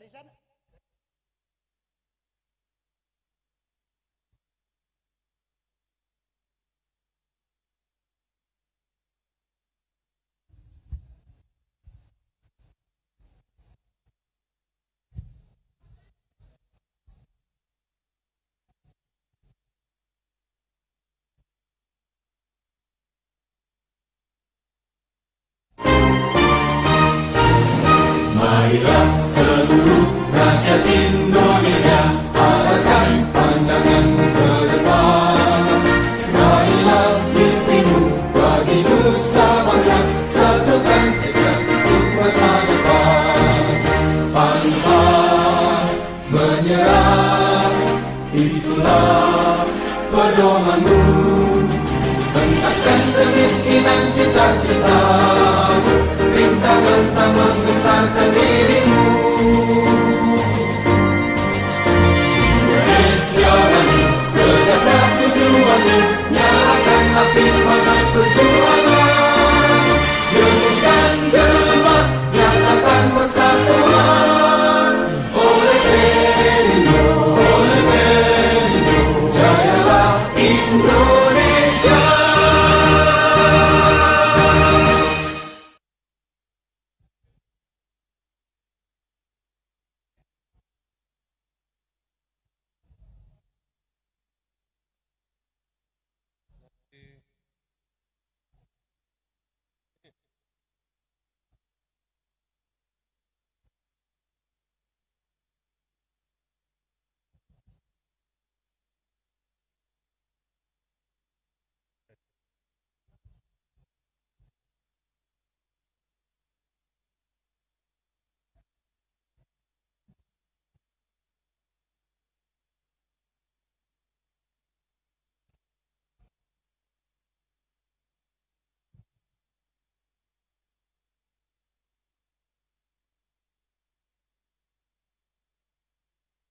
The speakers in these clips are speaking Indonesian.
sana. Marilah seluruh rakyat Indonesia arahkan pandangan ke depan. Raihlah mimpimu bagi nusa bangsa, satukan tekad untuk masa depan. Pantang menyerah, itulah pedomanmu. Entaskan kemiskinan cita-cita, rintangan tak menggentarkan dirimu. Indonesia Raya, sejahtera tujuanmu, nyalakan api semangat perjuangan. Dengungkan gemak, nyatakan persatuan. Oleh Perindo, jayalah Indonesia.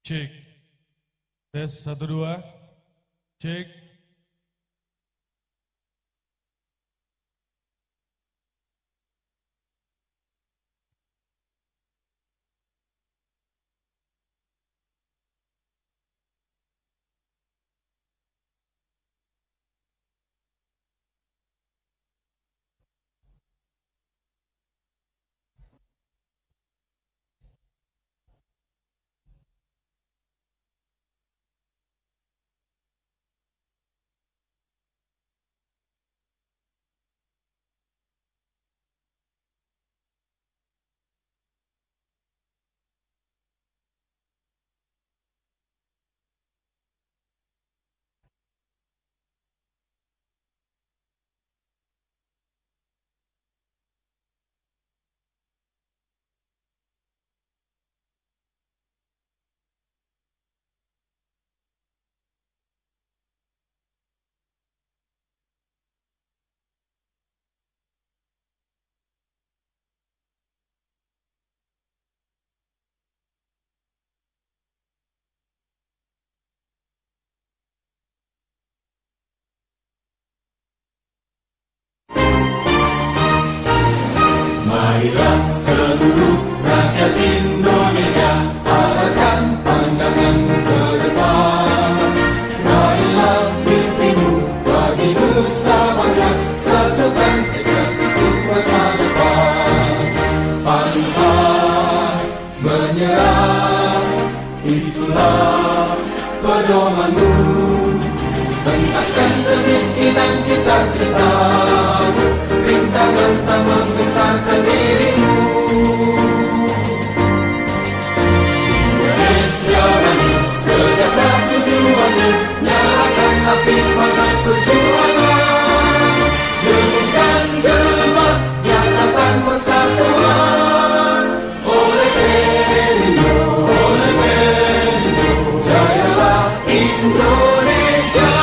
Cek, tes 1 2, cek. Marilah seluruh rakyat Indonesia arahkan pandangan ke depan. Raihlah mimpimu bagi nusa bangsa, satukan tekad untuk masa depan. Pantang menyerah, itulah pedomanmu. Entaskan kemiskinan cita-cita, rintangan tak menggentarkan dirimu. Indonesia Raya, sejahtera tujuanmu, nyalakan api semangat perjuangan. Dengungkan gemak, nyatakan persatuan. Oleh Perindo, jayalah Indonesia.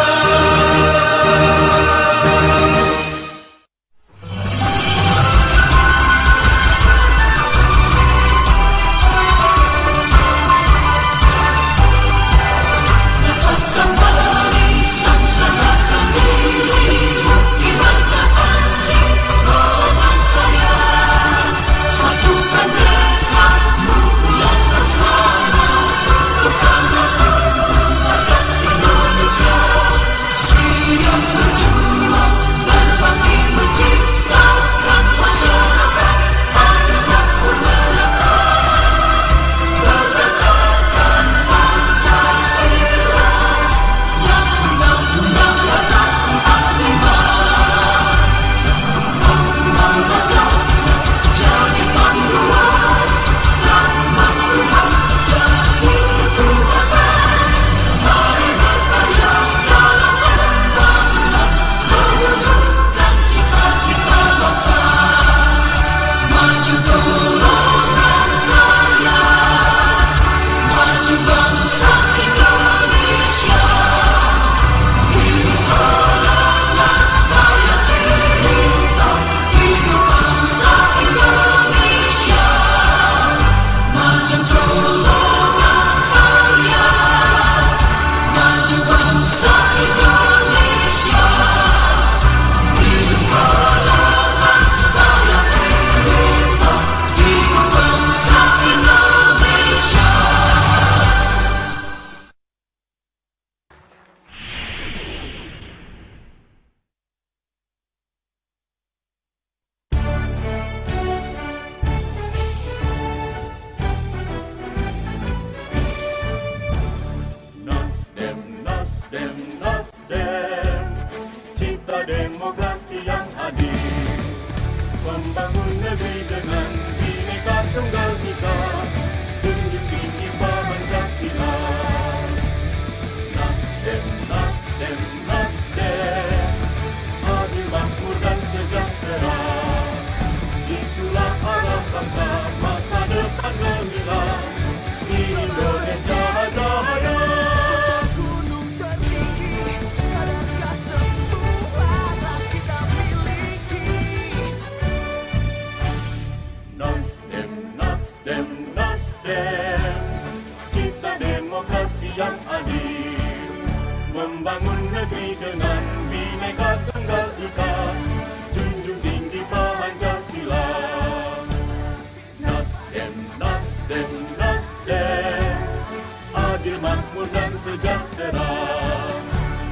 sejahtera.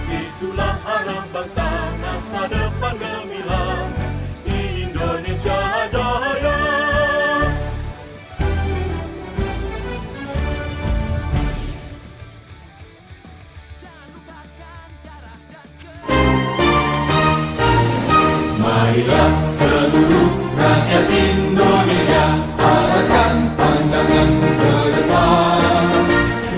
Itulah arah bangsa masa depan gemilang, Indonesia Jaya. Marilah seluruh rakyat Indonesia arahkan pandangan ke depan.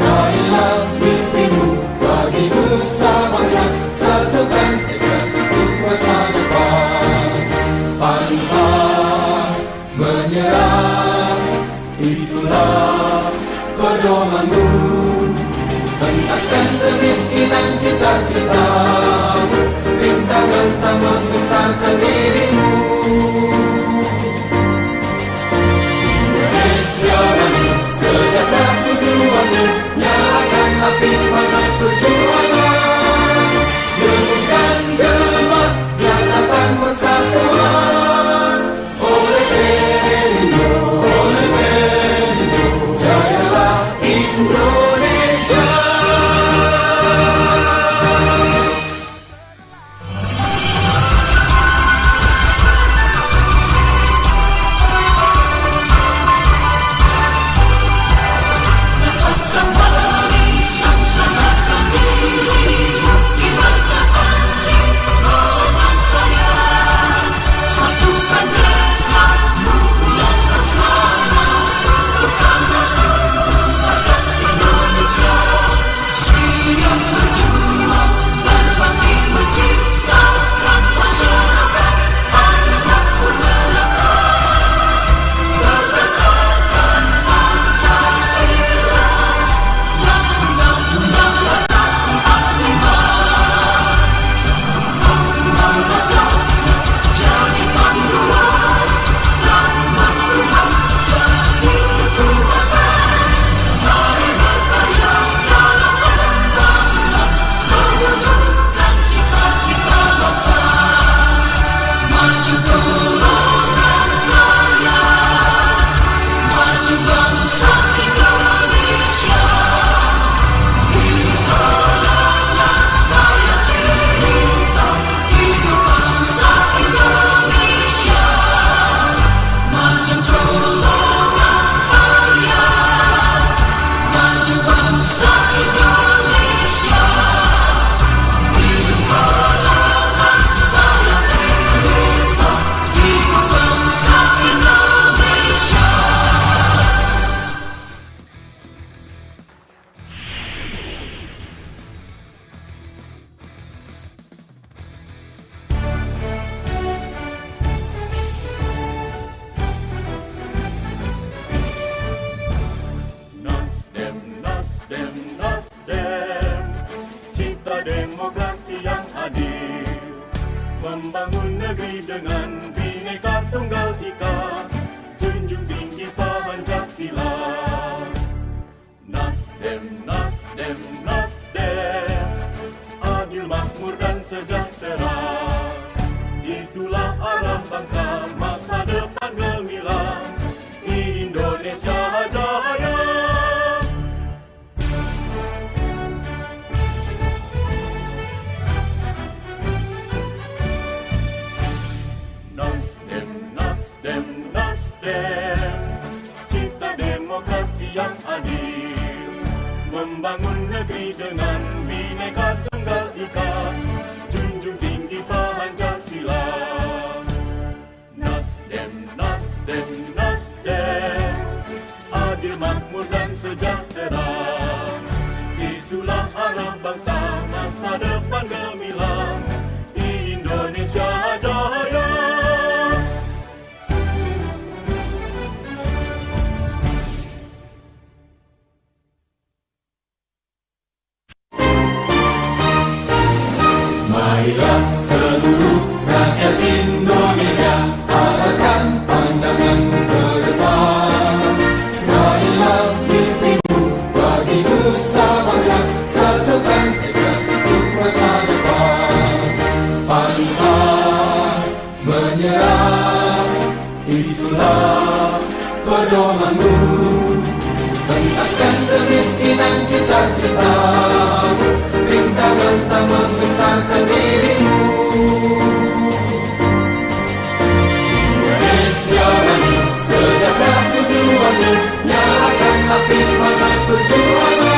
Raihlah mimpimu bagi nusa bangsa, satukan tekad untuk masa depan. Pantang menyerah, itulah pedomanmu. Hentaskan kemiskinan cita-citamu, rintangan tak menggentarkan dirimu. Indonesia maju, sejahtera tujuanmu, nyalakan api semangat perjuangan. Dengungkan gemak, nyatakan persatuan. Oleh Perindo, jayalah Indonesia. Nasdem, cipta demokrasi yang adil, membangun negeri dengan Bhinneka Tunggal Ika, junjung tinggi Pancasila. Nasdem, Nasdem, Nasdem, adil, makmur dan sejahtera. Itulah arah bangsa masa depan gemilang, Indonesia Jaya. Nasdem, Nasdem, Nasdem, cipta demokrasi yang adil, membangun negeri dengan Bhinneka Tunggal Ika, junjung tinggi Pancasila. Nasdem, Nasdem, Nasdem, adil, makmur dan sejahtera. Itulah arah bangsa masa depan gemilang, Indonesia Jaya. Marilah seluruh rakyat Indonesia arahkan pandangan ke depan. Raihlah mimpimu bagi nusa bangsa, satukan tekad untuk masa depan. Pantang menyerah, itulah pedomanmu. Pentaskan kemiskinan cita-cita, rintangan tak menggentarkan dirimu. Indonesia Raya, sejahtera tujuanmu, nyalakan api semangat perjuangan.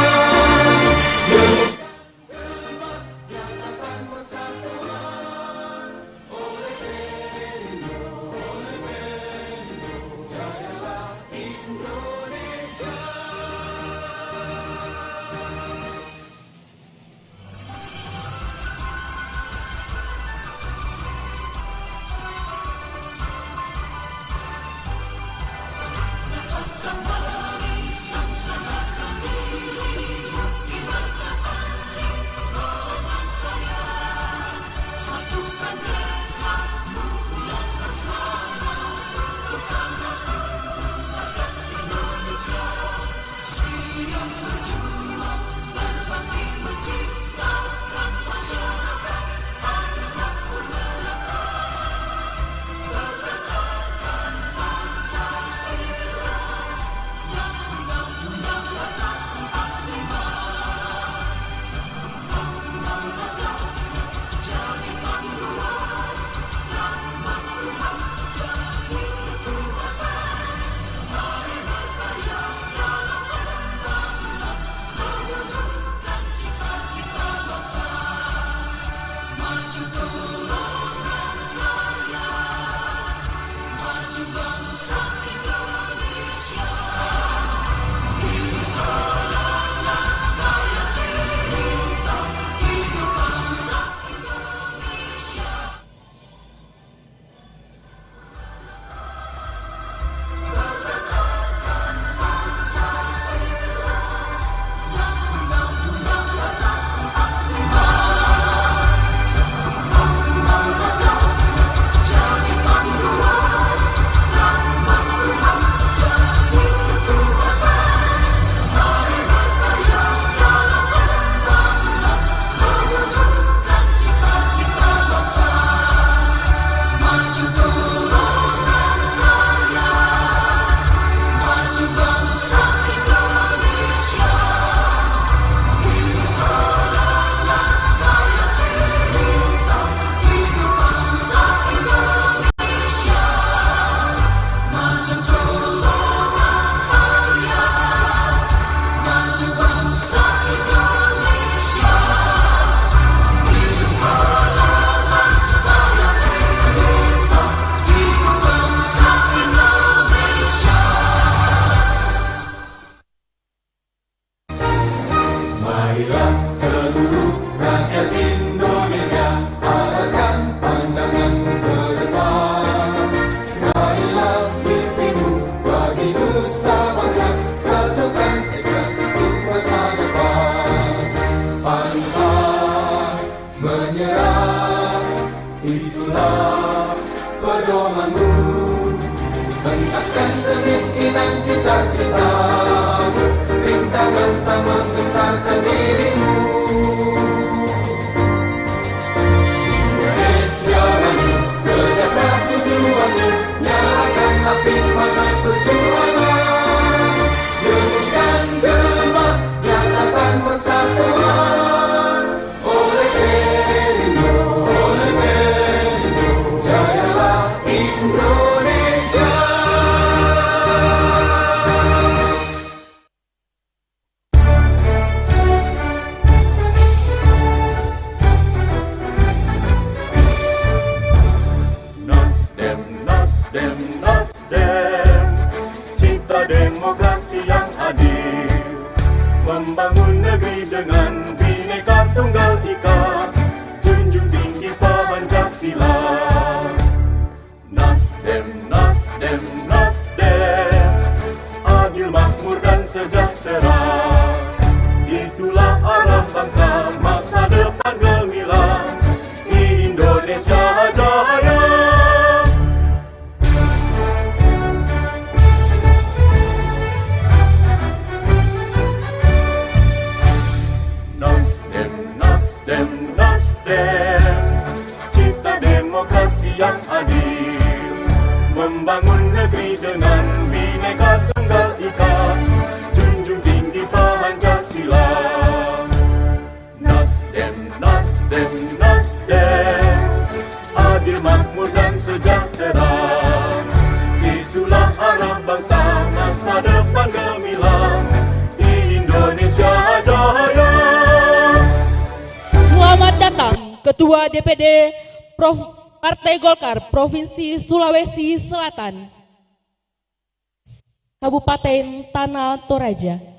Marilah seluruh rakyat Indonesia, arahkan pandanganmu ke depan. Raihlah mimpimu bagi nusa bangsa, satukan tekad untuk masa depan. Pantang menyerah, itulah pedomanmu. Pentaskan kemiskinan cita-cita, rintangan tak menggentarkan dirimu. Indonesia Raya, sejahtera tujuanmu, nyalakan api semangat perjuangan. Demikian gemak, nyatakan persatuan. Oleh Perindo, jayalah Indonesia. Nasdem, cipta demokrasi yang adil, membangun negeri dengan Bhinneka Tunggal Ika, junjung tinggi Pancasila. Nasdem, adil, makmur dan sejahtera, itulah arah bangsa, masa depan gemilang, Indonesia jaya. Nasdem, cipta demokrasi yang adil, membangun negeri dengan Bhinneka Tunggal Ika, junjung bangsa, masa depan gemilang, Indonesia Jaya. Selamat datang Ketua DPD Partai Golkar Provinsi Sulawesi Selatan, Kabupaten Tanah Toraja.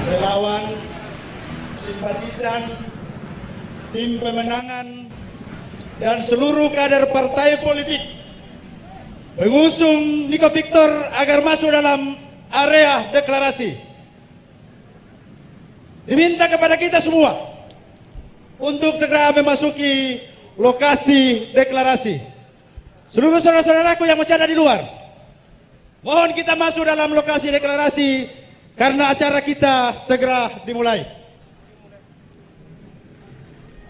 relawan, simpatisan, tim pemenangan, dan seluruh kader partai politik pengusung Niko Victor agar masuk dalam area deklarasi. Diminta kepada kita semua untuk segera memasuki lokasi deklarasi. Seluruh saudara-saudaraku yang masih ada di luar, mohon kita masuk dalam lokasi deklarasi karena acara kita segera dimulai.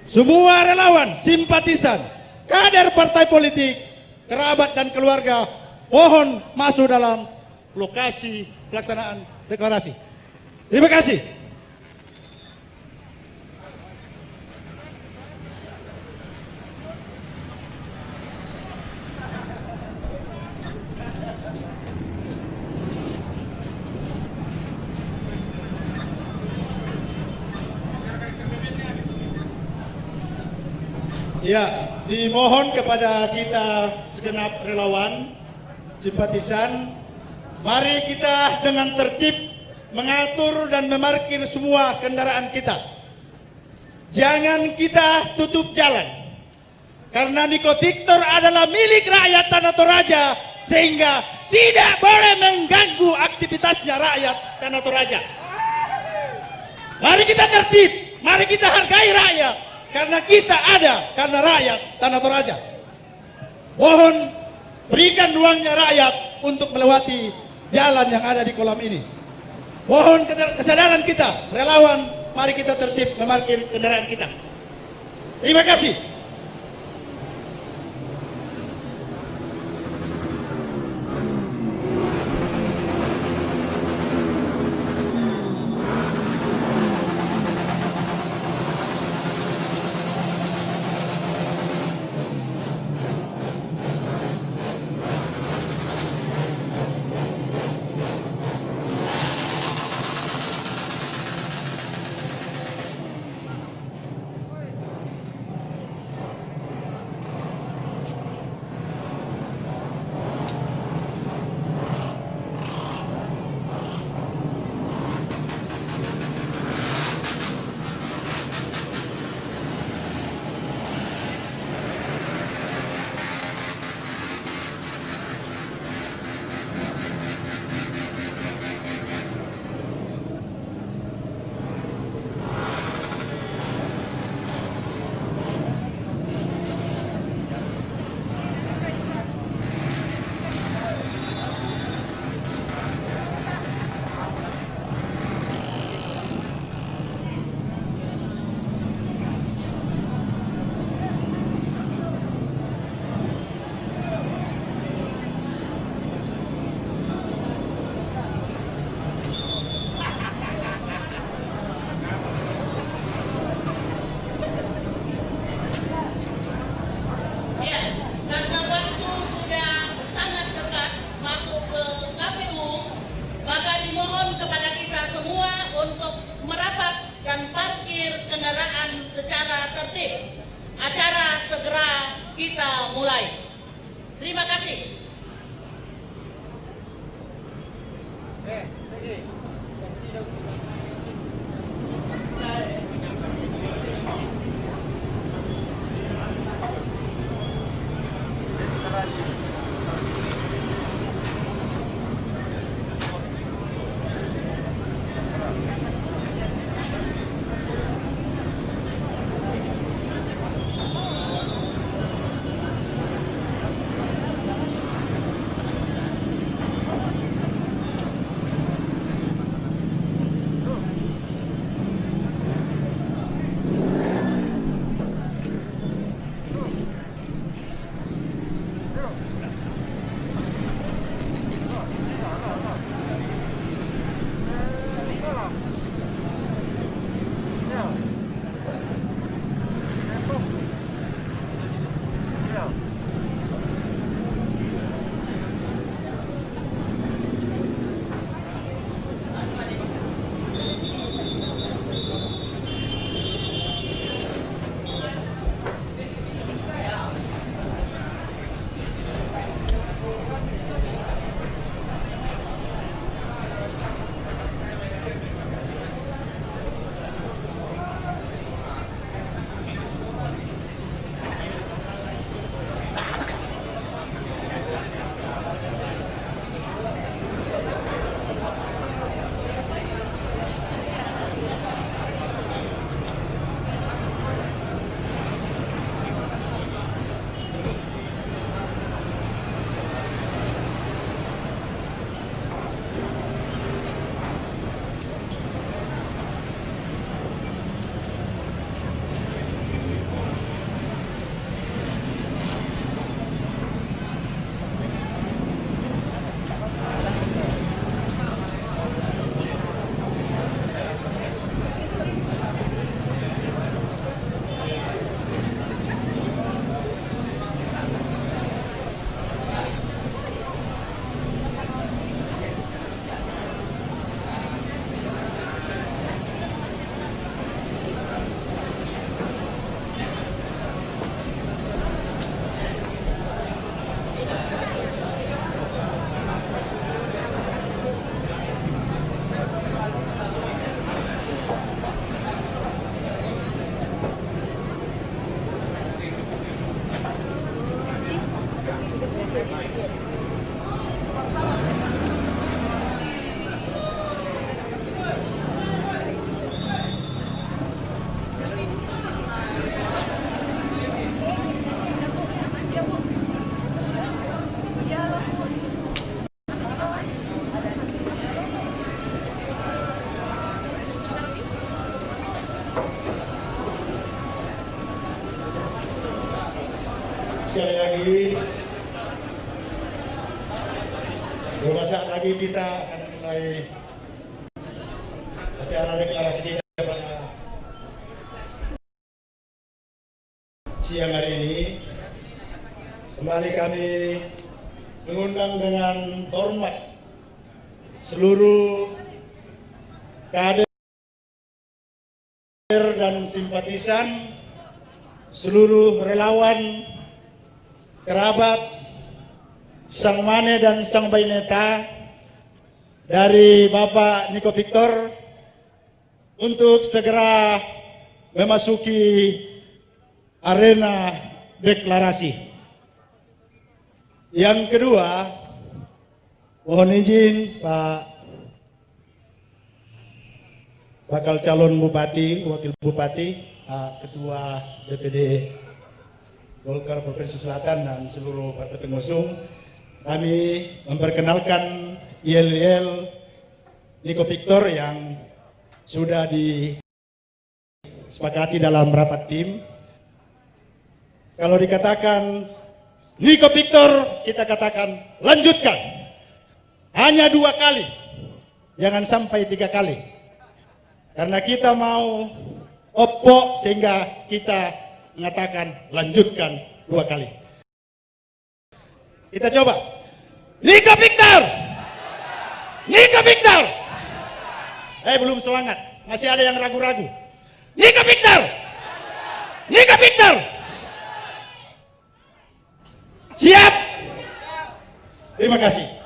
Semua relawan, simpatisan, kader partai politik, kerabat dan keluarga, mohon masuk dalam lokasi pelaksanaan deklarasi. Terima kasih. Ya, dimohon kepada kita segenap relawan, simpatisan, mari kita dengan tertib mengatur dan memarkir semua kendaraan kita. Jangan kita tutup jalan, karena Niko Victor adalah milik rakyat Tanah Toraja, sehingga tidak boleh mengganggu aktivitasnya rakyat Tanah Toraja. Mari kita tertib, mari kita hargai rakyat. Karena kita ada karena rakyat Tanah Toraja. Mohon berikan ruangnya rakyat untuk melewati jalan yang ada di kolam ini. Mohon kesadaran kita, relawan, mari kita tertib memarkir kendaraan kita. Terima kasih. Acara segera kita mulai. Terima kasih. Sekali lagi, beberapa saat lagi kita akan mulai acara deklarasi kita pada siang hari ini. Kembali kami mengundang dengan hormat seluruh kader dan simpatisan, seluruh relawan, kerabat Sang Mane dan Sang Baineta dari Bapak Niko Victor untuk segera memasuki arena deklarasi. Yang kedua, mohon izin Pak bakal calon bupati, wakil bupati, Pak Ketua DPD Golkar Provinsi Selatan dan seluruh partai pengusung, kami memperkenalkan IL Niko Victor yang sudah disepakati dalam rapat tim. Kalau dikatakan Niko Victor, kita katakan lanjutkan. Hanya 2 kali, jangan sampai 3 kali. Karena kita mau oppo sehingga kita mengatakan lanjutkan 2 kali. Kita coba. Niko Victor! Niko Victor! Belum semangat, masih ada yang ragu-ragu. Niko Victor! Niko Victor! Siap? Terima kasih.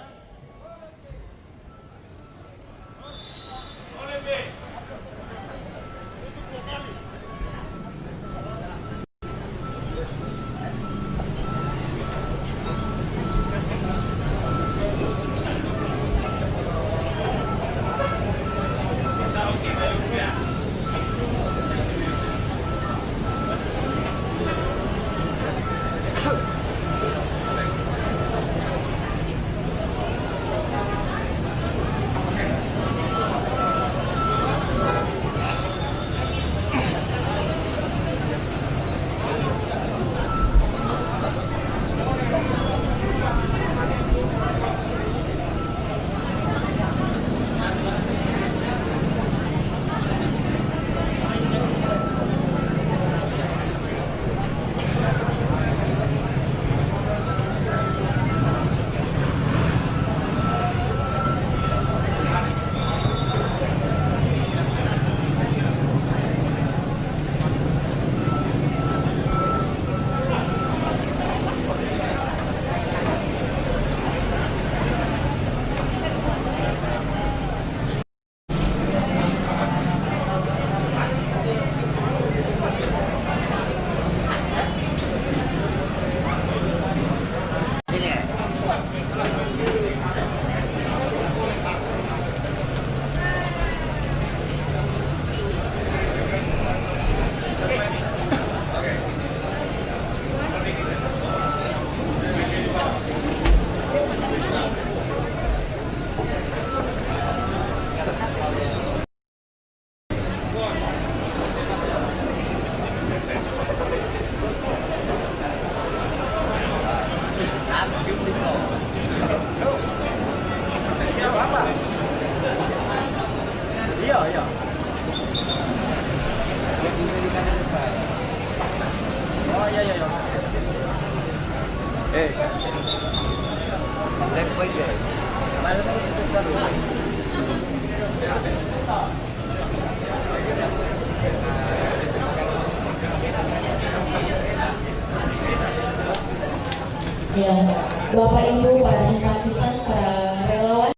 Ya, Bapak Ibu, para simpatisan, para relawan,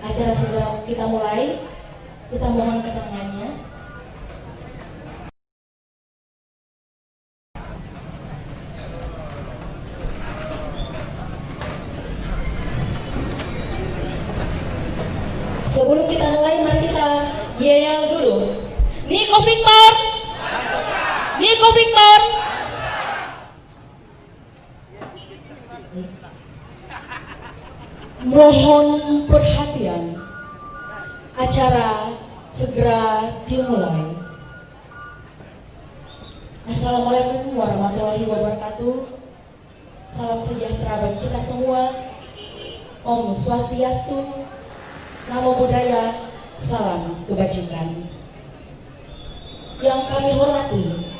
acara segera kita mulai. Kita mohon ketenangannya. Sebelum kita mulai, mari kita yel dulu. Niko Victor! Niko Victor! Mohon perhatian. Acara segera dimulai. Assalamualaikum warahmatullahi wabarakatuh. Salam sejahtera bagi kita semua. Om Swastiastu, Namo Buddhaya, salam kebajikan. Yang kami hormati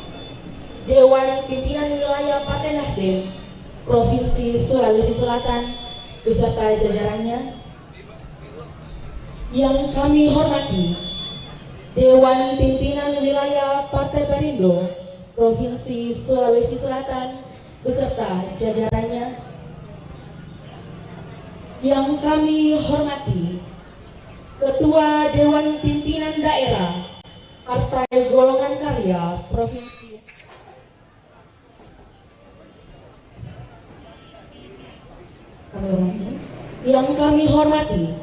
Dewan Pimpinan Wilayah Partai Nasdem Provinsi Sulawesi Selatan beserta jajarannya. Yang kami hormati Dewan Pimpinan Wilayah Partai Perindo Provinsi Sulawesi Selatan beserta jajarannya. Yang kami hormati Ketua Dewan Pimpinan Daerah Partai Golongan Karya Provinsi Yang kami hormati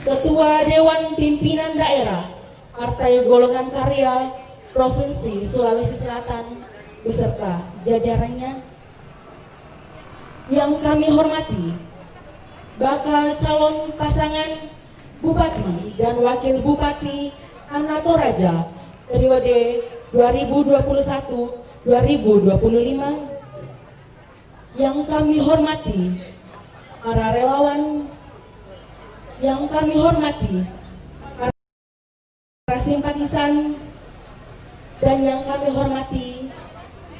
Ketua Dewan Pimpinan Daerah Partai Golongan Karya Provinsi Sulawesi Selatan beserta jajarannya. Yang kami hormati bakal calon pasangan Bupati dan Wakil Bupati Tanah Toraja periode 2021-2025. Yang kami hormati para relawan, yang kami hormati para simpatisan, dan yang kami hormati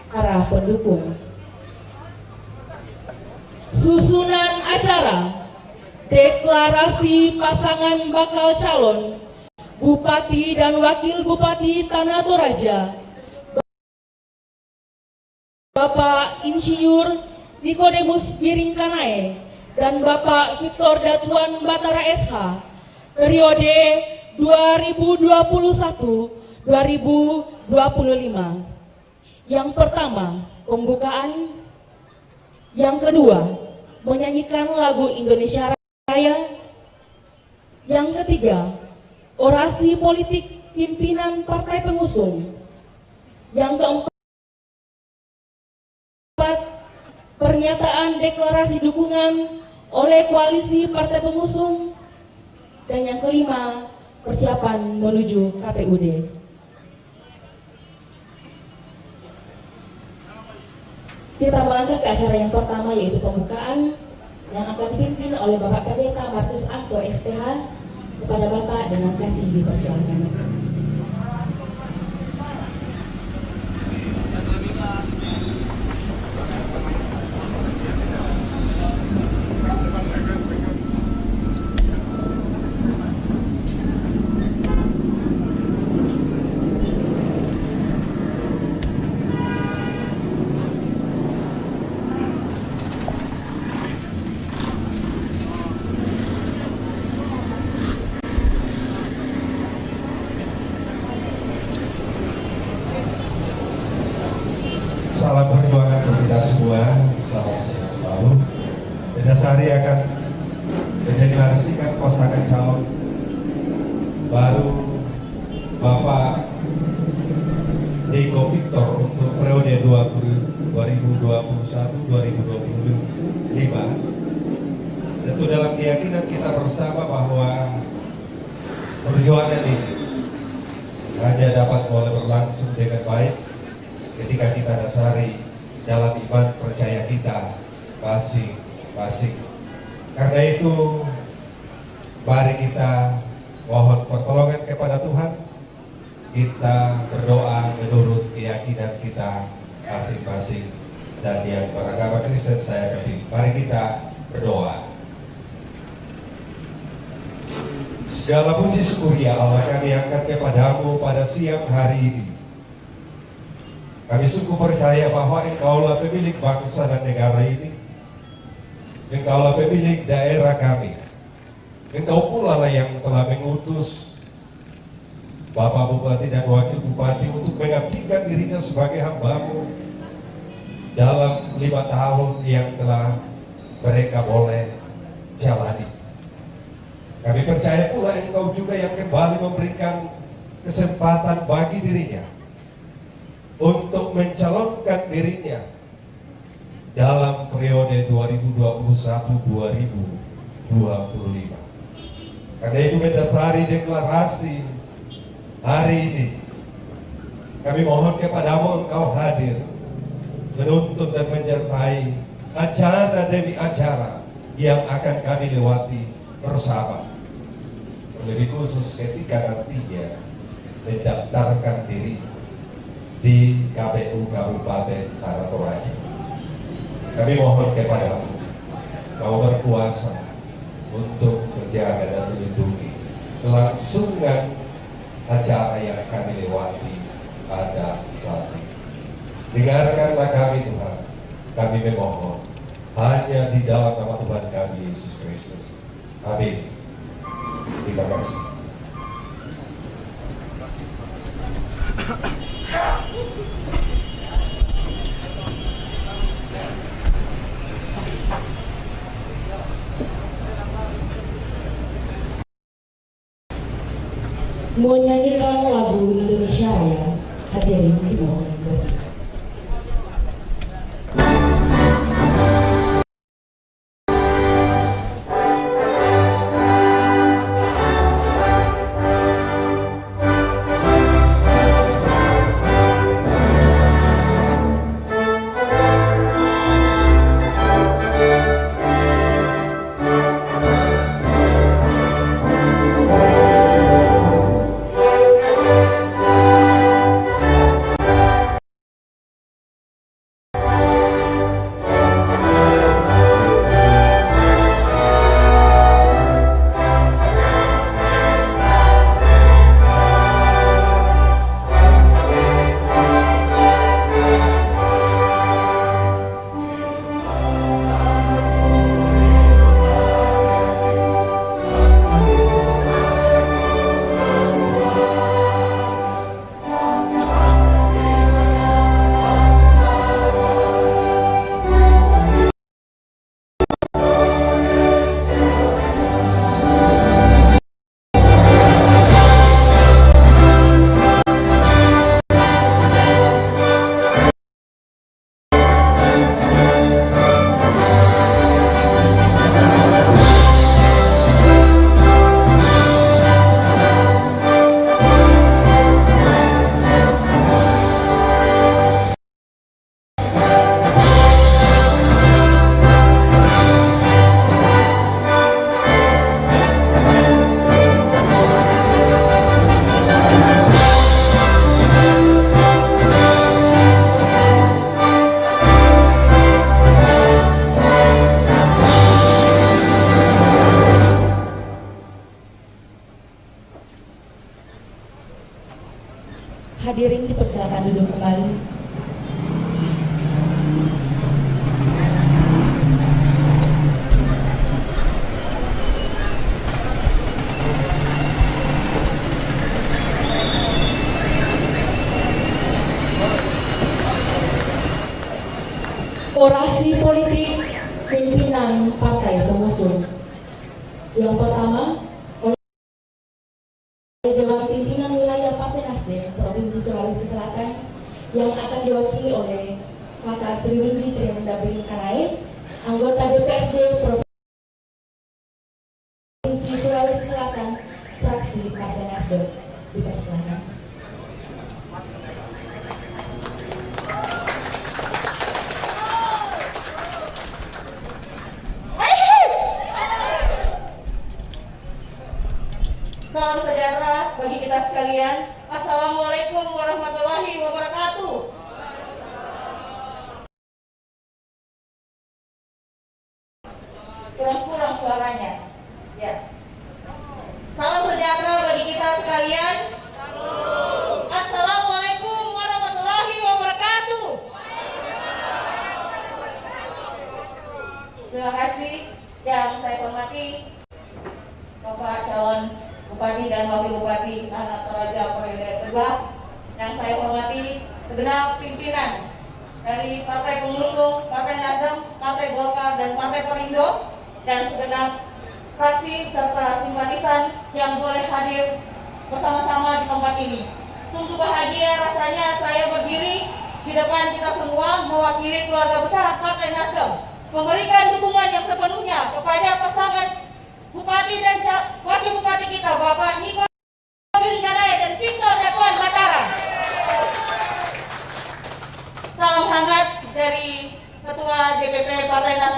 para pendukung. Susunan acara deklarasi pasangan bakal calon Bupati dan Wakil Bupati Tanah Toraja Bapak Insinyur Nikodemus Biringkanae dan Bapak Victor Datuan Batara SH periode 2021-2025. Yang pertama, pembukaan. Yang kedua, menyanyikan lagu Indonesia Raya. Yang ketiga, orasi politik pimpinan partai pengusung. Yang keempat, pernyataan deklarasi dukungan oleh koalisi partai pengusung. Dan yang kelima, persiapan menuju KPUD. Kita melangkah ke acara yang pertama, yaitu pembukaan yang akan dipimpin oleh Bapak Pendeta Markus Anto STH. Kepada Bapak dengan kasih dipersilakan. Salam perjuangan untuk kita semua, salam sehat selalu. Berdasari akan mendeklarasikan pasangan calon baru Bapak Niko Victor untuk periode 2021-2025. Tentu dalam keyakinan kita bersama bahwa perjuangan ini hanya dapat boleh berlangsung dengan baik ketika kita dasari dalam iman percaya kita masing-masing. Karena itu, mari kita mohon pertolongan kepada Tuhan. Kita berdoa menurut keyakinan kita masing-masing. Dan yang beragama Kristen saya pilih. Mari kita berdoa. Segala puji syukur ya Allah kami angkat kepadamu pada siang hari ini. Kami sungguh percaya bahwa Engkaulah pemilik bangsa dan negara ini. Engkaulah pemilik daerah kami. Engkau pula lah yang telah mengutus Bapak Bupati dan Wakil Bupati untuk mengabdikan dirinya sebagai hamba-Mu dalam 5 tahun yang telah mereka boleh jalani. Kami percaya pula Engkau juga yang kembali memberikan kesempatan bagi dirinya untuk mencalonkan dirinya dalam periode 2021-2025. Karena itu mendasari deklarasi hari ini kami mohon kepadamu Engkau hadir, menuntun dan menyertai acara demi acara yang akan kami lewati bersama. Lebih khusus ketika nantinya mendaftarkan diri di KPU Kabupaten Tanah Toraja. Kami mohon kepadamu, Kau berkuasa untuk menjaga dan melindungi kelangsungan acara yang kami lewati pada saat ini. Dengarkanlah kami Tuhan, kami memohon hanya di dalam nama Tuhan kami Yesus Kristus. Amin. Terima kasih. Menyanyikan lagu Indonesia Raya, hadirin dimohon berdiri. Hadirin dipersilakan duduk kembali. Orasi politik pimpinan partai pengusung. Yang pertama, Dewan Pimpinan Wilayah Partai Nasdem Provinsi Sulawesi Selatan yang akan diwakili oleh Bapak Sri Windy Trianda Kanae, anggota DPRD Provinsi Sulawesi Selatan, fraksi Partai Nasdem. Dipersilakan. Salam sejahtera bagi kita sekalian. Assalamualaikum warahmatullahi wabarakatuh. Kurang suaranya. Ya. Salam sejahtera bagi kita sekalian. Assalamualaikum warahmatullahi wabarakatuh. Terima kasih yang saya hormati Bapak calon Bupati dan Wakil Bupati Tanah Toraja periode kedua, yang saya hormati segenap pimpinan dari Partai Pengusung, Partai Nasdem, Partai Golkar, dan Partai Perindo, dan segenap fraksi serta simpatisan yang boleh hadir bersama-sama di tempat ini. Sungguh bahagia rasanya saya berdiri di depan kita semua mewakili keluarga besar Partai Nasdem, memberikan dukungan yang sepenuhnya kepada pasangan Bupati dan Wakil Bupati kita, Bapak Niko Kanae dan Victor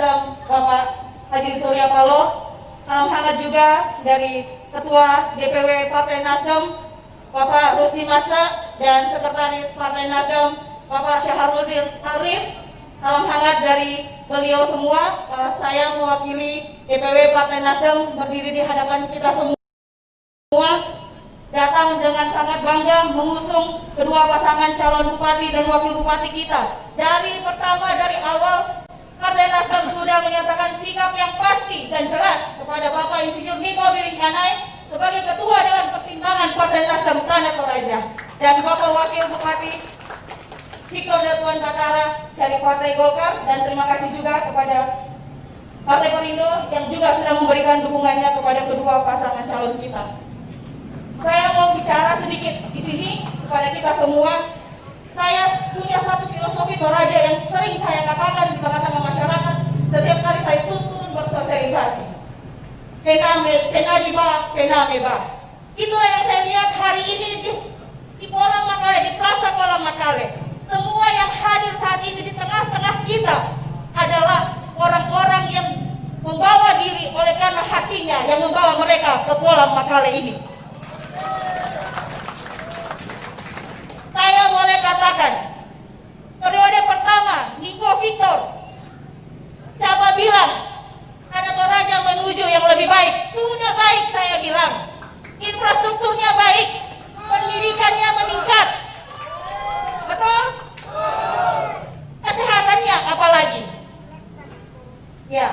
Nasdem Bapak Haji Surya Paloh. Salam hangat juga dari Ketua DPW Partai Nasdem Bapak Rusdi Masa dan Sekretaris Partai Nasdem Bapak Syahrudin Arif. Salam hangat dari beliau semua. Saya mewakili DPW Partai Nasdem berdiri di hadapan kita semua, datang dengan sangat bangga mengusung kedua pasangan calon bupati dan wakil bupati kita. Dari awal Partai Nasdem sudah menyatakan sikap yang pasti dan jelas kepada Bapak Insinyur Niko Biringkanai sebagai Ketua Dewan Pertimbangan Partai Nasdem Tanah Toraja dan Bapak Wakil Bupati Victor Datuan Batara dari Partai Golkar, dan terima kasih juga kepada Partai Perindo yang juga sudah memberikan dukungannya kepada kedua pasangan calon kita. Saya mau bicara sedikit di sini kepada kita semua. Saya punya satu filosofi Toraja yang sering saya katakan di tengah-tengah masyarakat setiap kali saya turun bersosialisasi. Pena meba. Itulah yang saya lihat hari ini di Kolam Makale, di Plaza Kolam Makale. Semua yang hadir saat ini di tengah-tengah kita adalah orang-orang yang membawa diri oleh karena hatinya yang membawa mereka ke Kolam Makale ini. Saya boleh katakan, periode pertama Niko Victor coba bilang Tanah Toraja menuju yang lebih baik. Sudah baik, saya bilang. Infrastrukturnya baik, pendidikannya meningkat. Betul? Kesehatannya apalagi? Ya.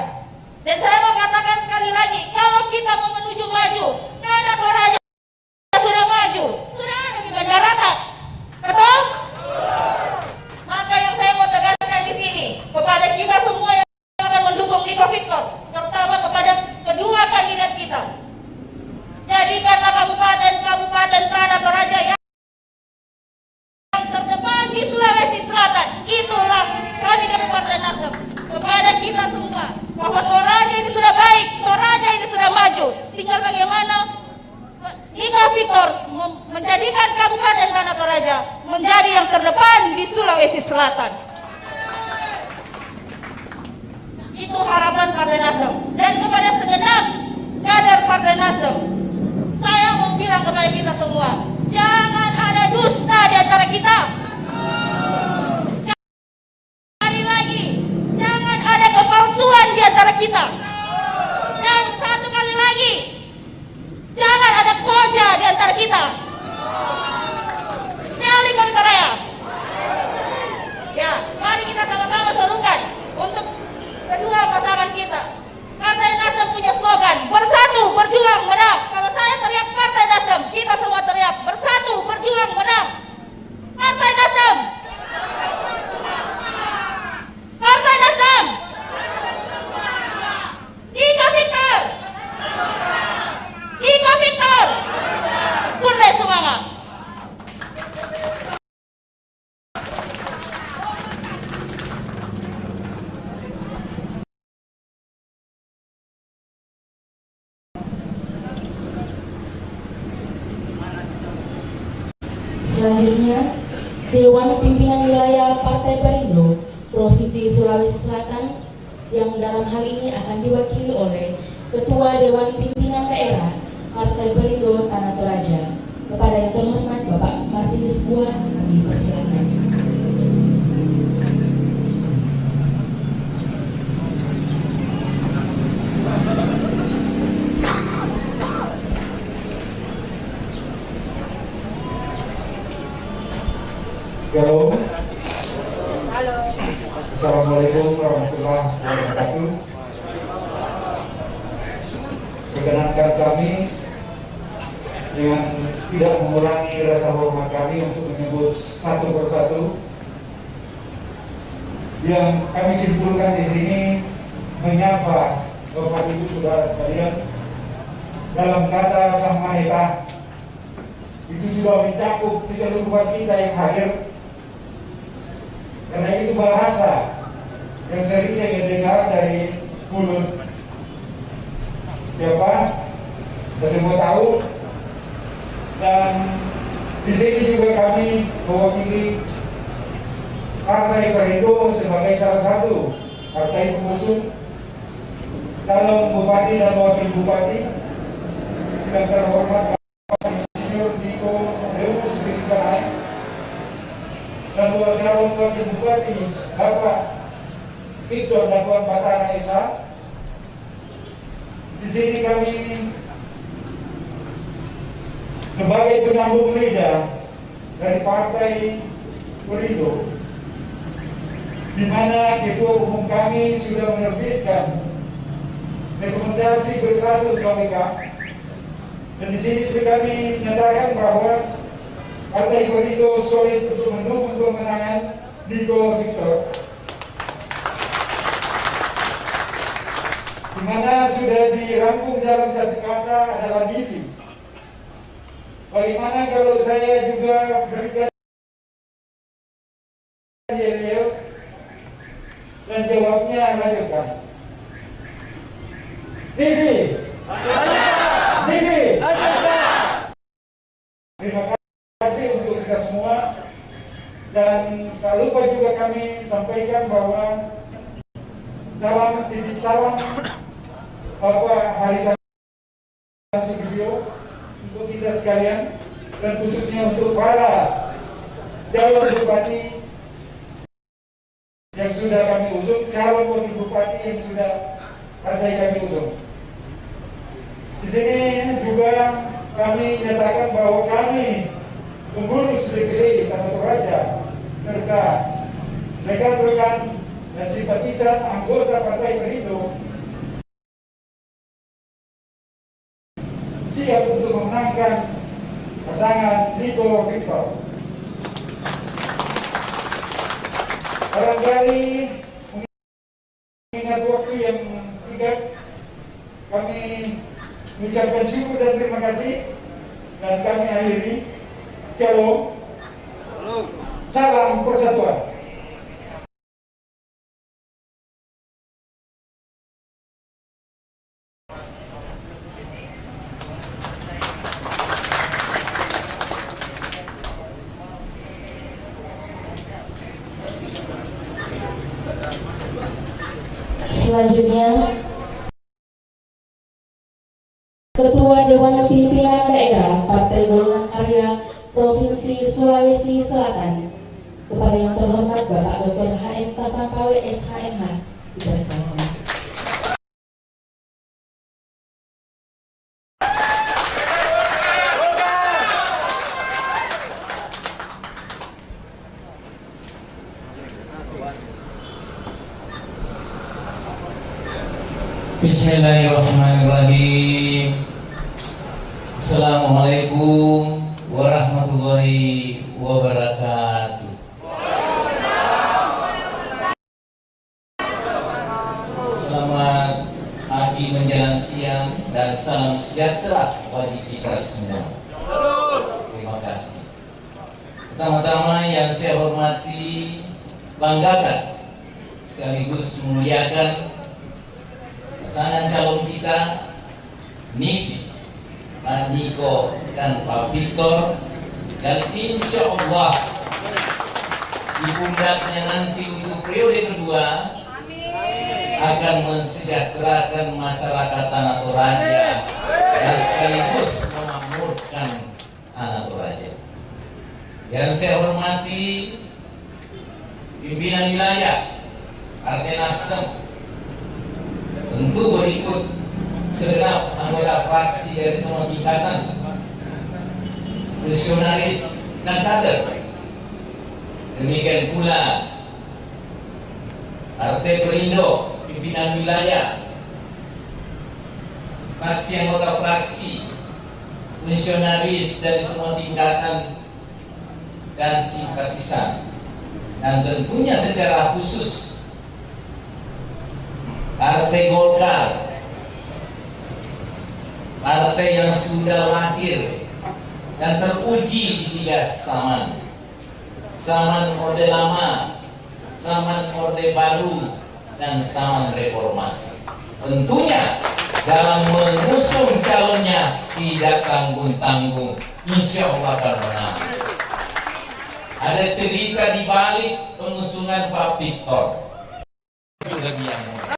Dan saya mau katakan sekali lagi, kalau kita mau menuju maju, Tanah Toraja sudah maju, sudah ada di Bandarata. Betul? Maka yang saya mau tegaskan di sini kepada kita semua yang akan mendukung Niko Victor, terutama kepada kedua kandidat kita, jadikanlah kabupaten Tanah Toraja yang terdepan di Sulawesi Selatan. Itulah kami dari Partai Nasdem kepada kita semua, bahwa Toraja ini sudah baik, Toraja ini sudah maju. Tinggal bagaimana Niko Victor menjadikan Kabupaten Tanah Toraja menjadi yang terdepan di Sulawesi Selatan. Itu harapan Partai Nasdem. Dan kepada segenap kader Partai Nasdem, saya mau bilang kepada kita semua, jangan ada dusta di antara kita. Sekali lagi, jangan ada kepalsuan di antara kita. Dan satu kali lagi, jangan ada koja di antara kita. Nyali kami Korea. Ya, mari kita sama-sama serukan untuk kedua pasangan kita. Partai Nasdem punya slogan, bersatu berjuang menang. Kalau saya teriak Partai Nasdem, kita semua teriak bersatu berjuang menang. Partai Nasdem. Partai Nasdem. Niko Victor. Niko Victor. Kurde semangat. Selanjutnya, Dewan Pimpinan Wilayah Partai Perindo Provinsi Sulawesi Selatan yang dalam hal ini akan diwakili oleh Ketua Dewan Pimpinan Daerah Partai Perindo Tanah Toraja. Kepada yang terhormat Bapak Martinus Buah, kami persilakan. Halo. Assalamualaikum warahmatullahi wabarakatuh. Perkenankan kami dengan tidak mengurangi rasa hormat kami untuk menyebut satu persatu yang kami simpulkan di sini, menyapa Bapak Ibu Saudara sekalian dalam kata Sang Maneta itu sudah mencakup keseluruhan kita yang hadir. Karena itu bahasa yang sering saya dengar dari mulut siapa, kita semua tahu. Dan di sini juga kami mewakili Partai Perindo sebagai salah satu partai pengusung calon bupati dan wakil bupati yang terhormat Bapak Insinyur Diko Deus Girikarai dan calon wakil bupati Bapak Victor Dakwaan Batara Esa. Di sini kami sebagai penyambung lidah dari Partai Perindo, di mana Ketua Umum kami sudah menerbitkan rekomendasi bersatu KPK, dan di sini kami menyatakan bahwa Partai Perindo solid untuk mendukung pemenangan Diko Victor, di mana sudah dirangkum dalam satu kata adalah Divi. Bagaimana kalau saya juga berikan yel-yel dan jawabnya lanjutkan. Divi. Divi. Terima kasih untuk kita semua, dan tak lupa juga kami sampaikan bahwa dalam titik salam Bapak Haritanu Sudibyo untuk kita sekalian, dan khususnya untuk para calon bupati yang sudah kami usung, calon wakil bupati yang sudah partai kami usung. Di sini juga kami nyatakan bahwa kami pengurus DPD Tanah Toraja serta rekan-rekan dan simpatisan anggota Partai Perindo siap untuk memenangkan pasangan Diko Victor. Barangkali mengingat waktu yang singkat, kami mengucapkan syukur dan terima kasih, dan kami akhiri. Shalom. Salam persatuan. Selanjutnya, Ketua Dewan Pimpinan Daerah Partai Golongan Karya Provinsi Sulawesi Selatan, kepada yang terhormat Bapak Dr. HM Tapan Pawe SHMH, dipersilakan. Bismillahirrahmanirrahim. Assalamualaikum warahmatullahi wabarakatuh. Selamat pagi menjelang siang dan salam sejahtera bagi kita semua. Terima kasih. Pertama-tama yang saya hormati, banggakan sekaligus memuliakan pasangan calon kita, Niki, Pak Niko dan Pak Victor, dan insya Allah di pundaknya nanti untuk periode kedua akan mensejahterakan masyarakat Tanah Toraja dan sekaligus memakmurkan Tanah Toraja. Yang saya hormati pimpinan wilayah Partai Nasdem, tentu berikut segenap anggota fraksi dari semua tingkatan, misionaris dan kader. Demikian pula Partai Perindo, pimpinan wilayah, fraksi anggota fraksi, misionaris dari semua tingkatan dan simpatisan, dan tentunya secara khusus Partai Golkar, partai yang sudah lahir dan teruji di tiga zaman, zaman Orde Lama, zaman Orde Baru, dan zaman Reformasi. Tentunya dalam mengusung calonnya tidak tanggung-tanggung, insya Allah akan menang. Ada cerita di balik pengusungan Pak Victor. Sudah biang.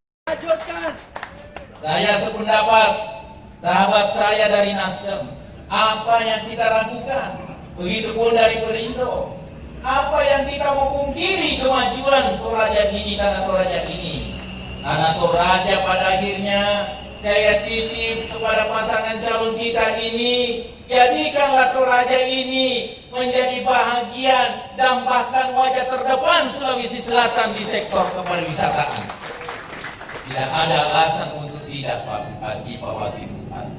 Saya sependapat, sahabat saya dari Nasdem, apa yang kita lakukan, begitupun dari Perindo, apa yang kita mau pungkiri kemajuan Toraja ini dan Toraja ini. Karena Toraja pada akhirnya saya titip kepada pasangan calon kita ini, jadikanlah Toraja ini menjadi bahagian dan bahkan wajah terdepan Sulawesi Selatan di sektor kepariwisataan. Tidak ada alasan untuk tidak, Pak Bupati, Pak Wakil Bupati.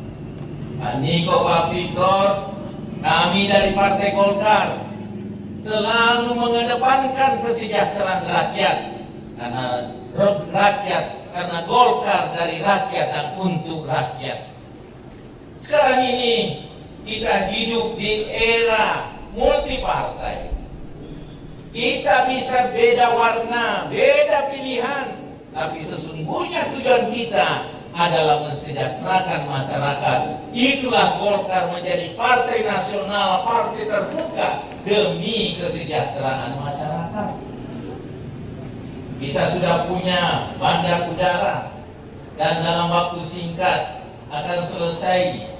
Pak Niko, Pak Victor, kami dari Partai Golkar selalu mengedepankan kesejahteraan rakyat, karena Golkar dari rakyat dan untuk rakyat. Sekarang ini kita hidup di era multipartai. Kita bisa beda warna, beda pilihan, tapi sesungguhnya tujuan kita adalah mensejahterakan masyarakat. Itulah Golkar menjadi partai nasional, partai terbuka demi kesejahteraan masyarakat. Kita sudah punya bandar udara dan dalam waktu singkat akan selesai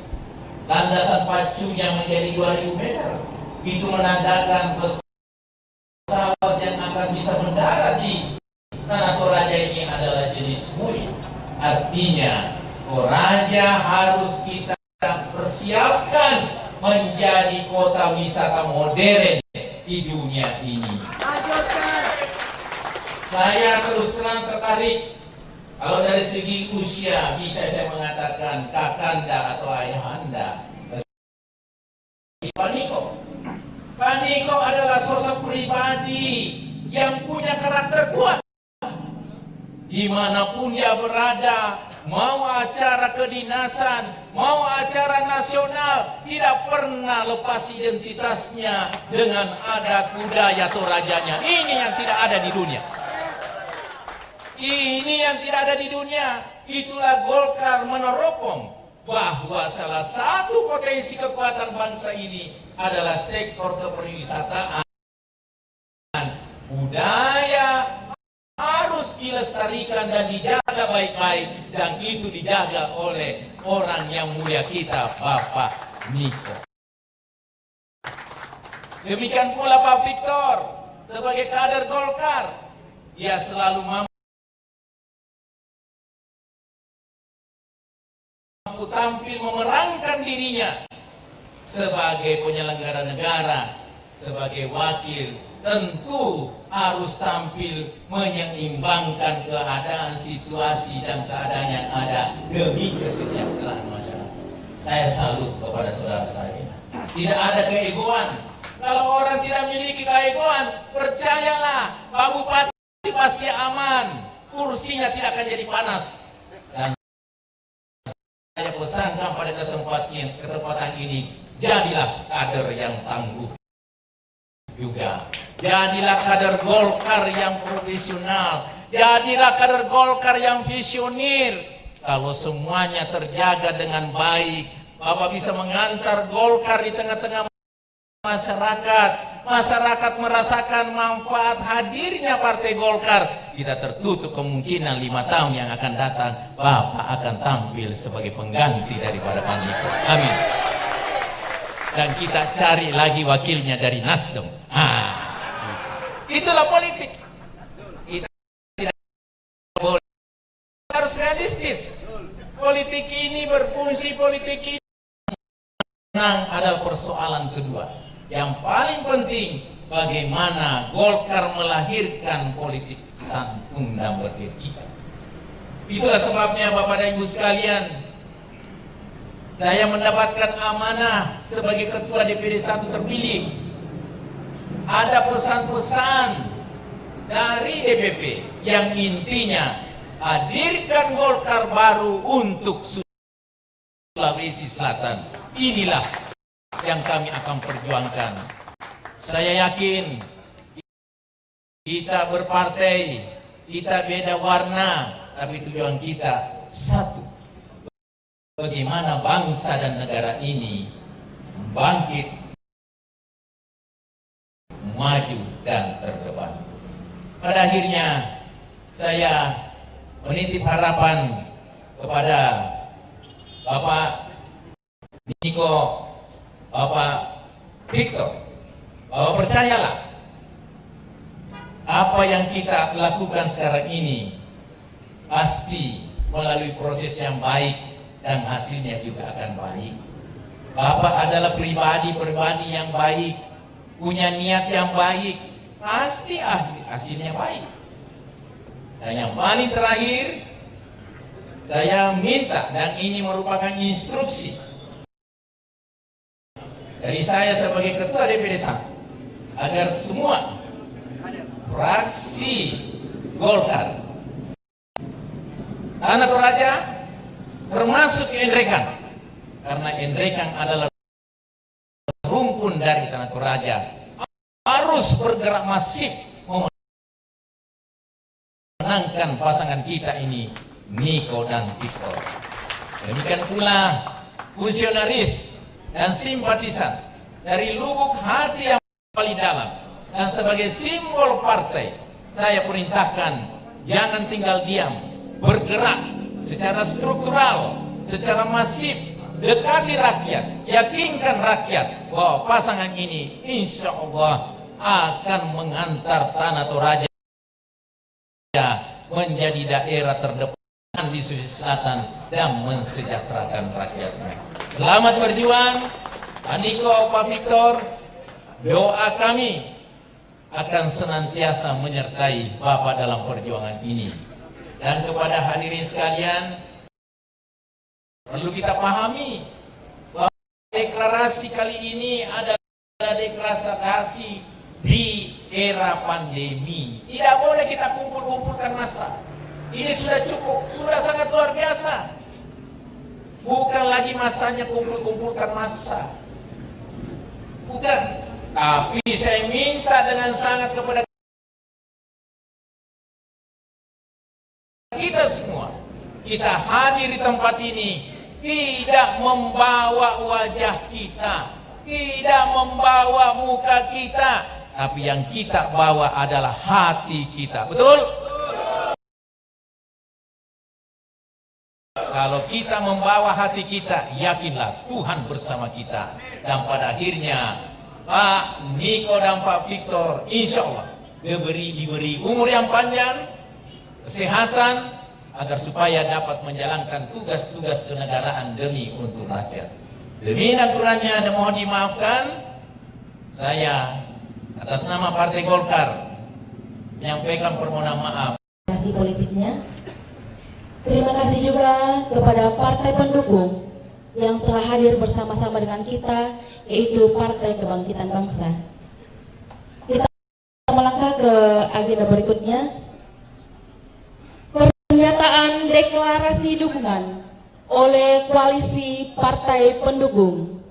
landasan pacunya menjadi 2000 meter. Itu menandakan pesawat yang akan bisa mendarat di tanah Toraja ini adalah jenis MUI. Artinya Toraja harus kita persiapkan menjadi kota wisata modern di dunia ini. Saya terus terang tertarik. Kalau dari segi usia bisa saya mengatakan kakanda atau ayahanda Pak Niko. Pak Niko adalah sosok pribadi yang punya karakter kuat. Dimanapun dia berada, mau acara kedinasan, mau acara nasional, tidak pernah lepas identitasnya dengan adat budaya Torajanya. Ini yang tidak ada di dunia. Ini yang tidak ada di dunia. Itulah Golkar meneropong bahwa salah satu potensi kekuatan bangsa ini adalah sektor kepariwisataan. Budaya harus dilestarikan dan dijaga baik-baik, dan itu dijaga oleh orang yang mulia kita, Bapak Niko. Demikian pula Pak Victor sebagai kader Golkar, dia selalu mampu tampil memerangkan dirinya sebagai penyelenggara negara, sebagai wakil, tentu harus tampil menyeimbangkan keadaan, situasi dan keadaan yang ada demi kesejahteraan masyarakat. Saya salut kepada saudara saya. Tidak ada keegoan. Kalau orang tidak memiliki keegoan, percayalah Pak Bupati pasti aman, kursinya tidak akan jadi panas. Dan saya pesankan pada kesempatan ini, jadilah kader yang tangguh juga. Jadilah kader Golkar yang profesional. Jadilah kader Golkar yang visioner. Kalau semuanya terjaga dengan baik, Bapak bisa mengantar Golkar di tengah-tengah masyarakat. Masyarakat merasakan manfaat hadirnya Partai Golkar. Kita tertutup kemungkinan 5 tahun yang akan datang Bapak akan tampil sebagai pengganti daripada Pak Niko. Amin. Dan kita cari lagi wakilnya dari Nasdem. Itulah politik. Kita tidak boleh, harus realistis. Politik ini berfungsi, politik ini menang adalah persoalan kedua. Yang paling penting, bagaimana Golkar melahirkan politik santun dan beretika. Itulah sebabnya Bapak dan Ibu sekalian, saya mendapatkan amanah sebagai Ketua DPD 1 terpilih. Ada pesan-pesan dari DPP yang intinya hadirkan Golkar baru untuk Sulawesi Selatan. Inilah yang kami akan perjuangkan. Saya yakin kita berpartai, kita beda warna, tapi tujuan kita satu. Bagaimana bangsa dan negara ini bangkit, maju dan terdepan. Pada akhirnya saya menitip harapan kepada Bapak Niko, Bapak Victor, bahwa percayalah, apa yang kita lakukan sekarang ini pasti melalui proses yang baik dan hasilnya juga akan baik. Bapak adalah pribadi yang baik, punya niat yang baik, pasti hasilnya baik. Dan yang paling terakhir, saya minta, dan ini merupakan instruksi dari saya sebagai Ketua DPD 1, agar semua fraksi Golkar Tanah Toraja termasuk Endrekan, karena Endrekan adalah rumpun dari Tanah Toraja, harus bergerak masif memenangkan pasangan kita ini, Niko dan Victor. Demikian pula fungsionaris dan simpatisan dari lubuk hati yang paling dalam, dan sebagai simbol partai, saya perintahkan jangan tinggal diam, bergerak secara struktural, secara masif, dekati rakyat, yakinkan rakyat bahwa pasangan ini insya Allah akan mengantar Tanah Toraja menjadi daerah terdepan di Sulawesi Selatan dan mensejahterakan rakyatnya. Selamat berjuang, Pak Niko, Pak Victor. Doa kami akan senantiasa menyertai Bapak dalam perjuangan ini. Dan kepada hadirin sekalian, perlu kita pahami bahwa deklarasi kali ini adalah deklarasi di era pandemi. Tidak boleh kita kumpul-kumpulkan massa. Ini sudah cukup, sudah sangat luar biasa. Bukan lagi masanya kumpul-kumpulkan massa. Bukan. Tapi saya minta dengan sangat kepada kita semua, kita hadir di tempat ini tidak membawa wajah kita, tidak membawa muka kita, tapi yang kita bawa adalah hati kita. Betul? Kalau kita membawa hati kita, yakinlah Tuhan bersama kita. Dan pada akhirnya Pak Niko dan Pak Victor insya Allah diberi umur yang panjang, kesehatan, agar supaya dapat menjalankan tugas-tugas kenegaraan demi untuk rakyat. Demi dan kurangnya mohon dimaafkan, saya atas nama Partai Golkar menyampaikan permohonan maaf. Politiknya. Terima kasih juga kepada partai pendukung yang telah hadir bersama-sama dengan kita, yaitu Partai Kebangkitan Bangsa. Kita melangkah ke agenda berikutnya. Pernyataan deklarasi dukungan oleh koalisi partai pendukung.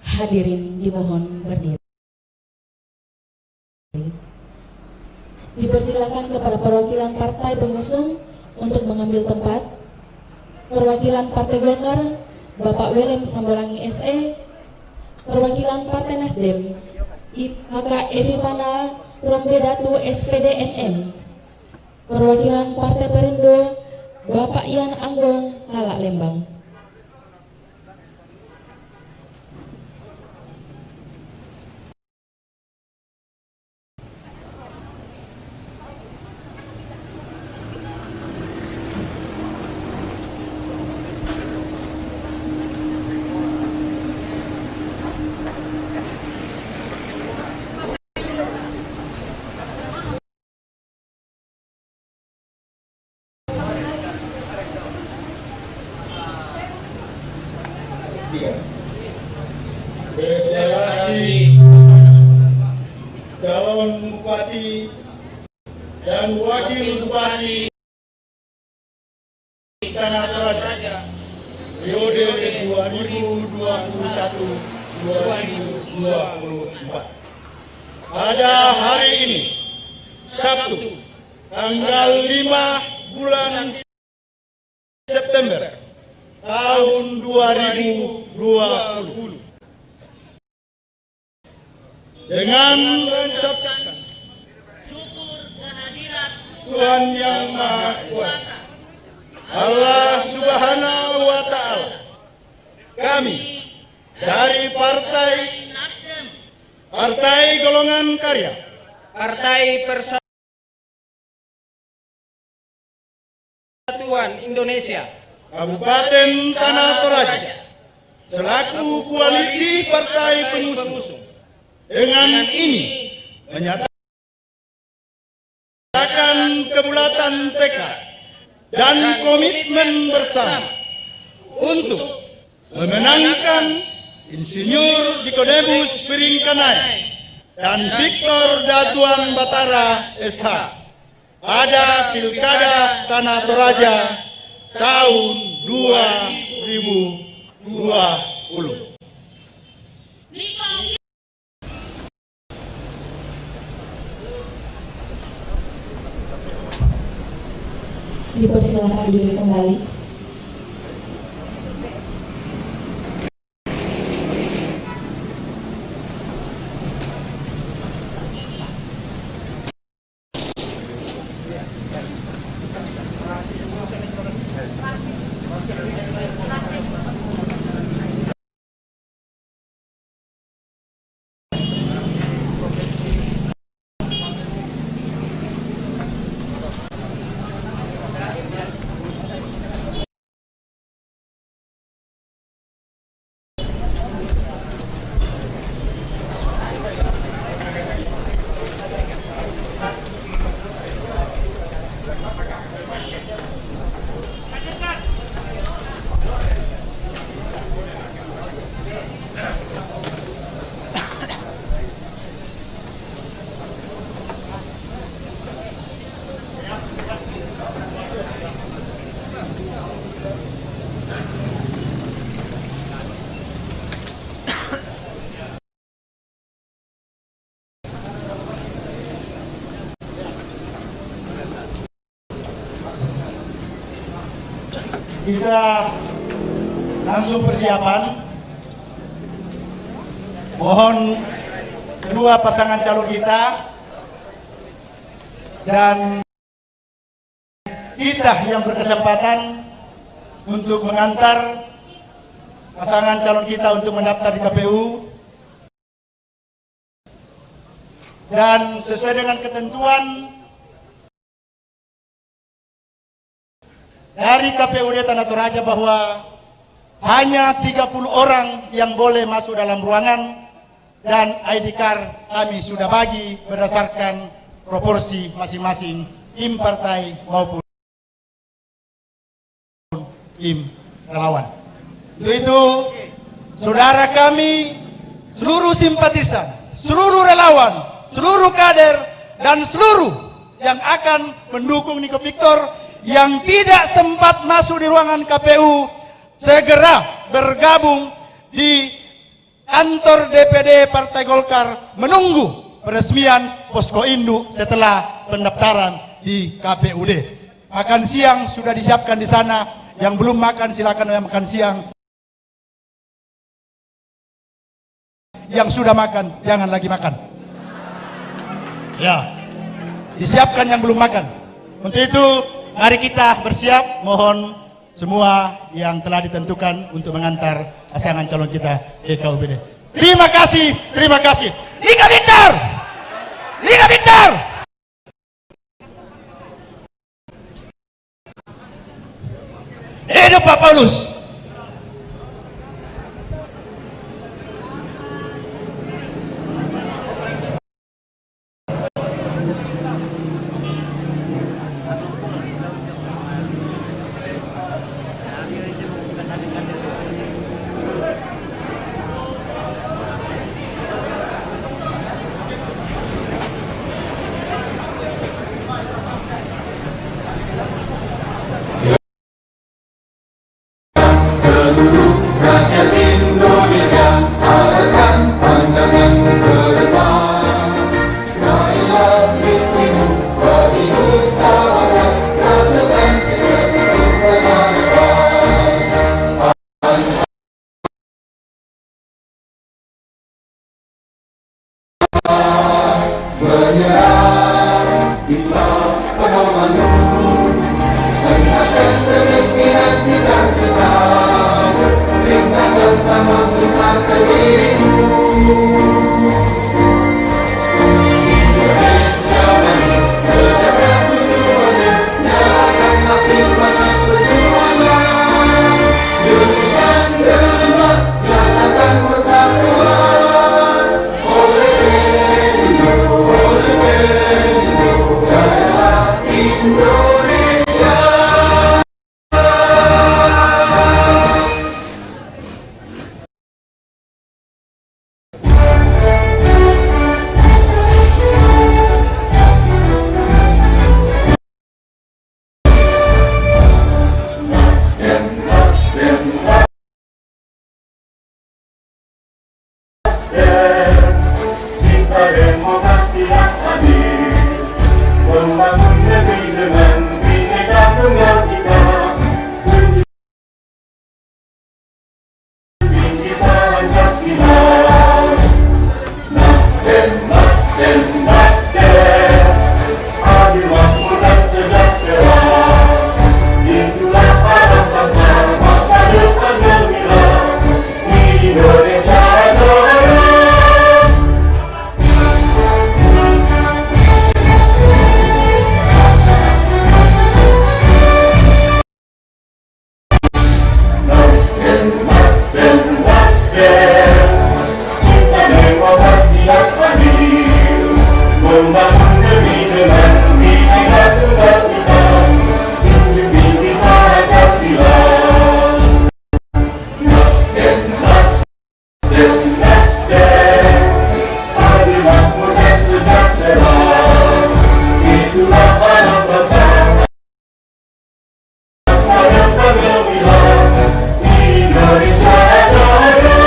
Hadirin dimohon berdiri. Dipersilakan kepada perwakilan partai pengusung untuk mengambil tempat. Perwakilan Partai Golkar, Bapak Willem Sambolangi SE. Perwakilan Partai Nasdem, Kakak Evivana Rombedatu SPD NM. Perwakilan Partai Perindo, Bapak Ian Anggong Kalak Lembang. Deklarasi calon bupati dan wakil bupati Tanah Toraja periode 2021-2024 pada hari ini, Sabtu, tanggal 5 bulan September tahun 2020, dengan mengucapkan syukur kehadirat Tuhan Yang Maha Kuasa Allah Subhanahu wa Ta'ala. Kami dari Partai Golongan Karya, Partai Persatuan Indonesia, Kabupaten Tanah Toraja, selaku koalisi partai pengusung, dengan ini menyatakan kebulatan tekad dan komitmen bersama untuk memenangkan Insinyur Nikodemus Piringkanai dan Victor Datuan Batara SH pada Pilkada Tanah Toraja tahun 2020. Dipersilakan duduk kembali. Kita langsung persiapan. Mohon kedua pasangan calon kita dan kita yang berkesempatan untuk mengantar pasangan calon kita untuk mendaftar di KPU, dan sesuai dengan ketentuan dari KPUD Tanah Toraja bahwa hanya 30 orang yang boleh masuk dalam ruangan, dan ID card kami sudah bagi berdasarkan proporsi masing-masing tim partai maupun tim relawan. Untuk itu, saudara kami, seluruh simpatisan, seluruh relawan, seluruh kader, dan seluruh yang akan mendukung Niko Victor yang tidak sempat masuk di ruangan KPU, segera bergabung di kantor DPD Partai Golkar menunggu peresmian posko induk setelah pendaftaran di KPUD. Makan siang sudah disiapkan di sana. Yang belum makan silakan makan siang. Yang sudah makan jangan lagi makan. Ya, disiapkan yang belum makan. Untuk itu mari kita bersiap. Mohon semua yang telah ditentukan untuk mengantar pasangan calon kita ke KUBD. Terima kasih, terima kasih. Niko Victor, Niko Victor. Hidup Pak Paulus. Seluruh rakyat Indonesia, arahkan pandanganmu ke depan. Raihlah mimpimu bagi nusa bangsa, satukan untuk masa depan. Menyerah, itulah pedomanmu. Mengasah terus Cinta demokrasi yang adil, membangun negeri dengan Bhinneka Tunggal Ika, junjung tinggi Pancasila. Nasdem, Nasdem, Nasdem, adil, makmur dan sejahtera, itulah harapan bangsa, masa depan gemilang di Indonesia Jaya. Nasdem, Nasdem, Nasdem, cinta demokrasi yang adil, membangun negeri dengan Bhinneka Tunggal Ika, junjung tinggi Pancasila. Nasdem, Nasdem, Nasdem, adil, makmur dan sejahtera, itulah harapan bangsa, masa depan gemilang di Indonesia Jaya.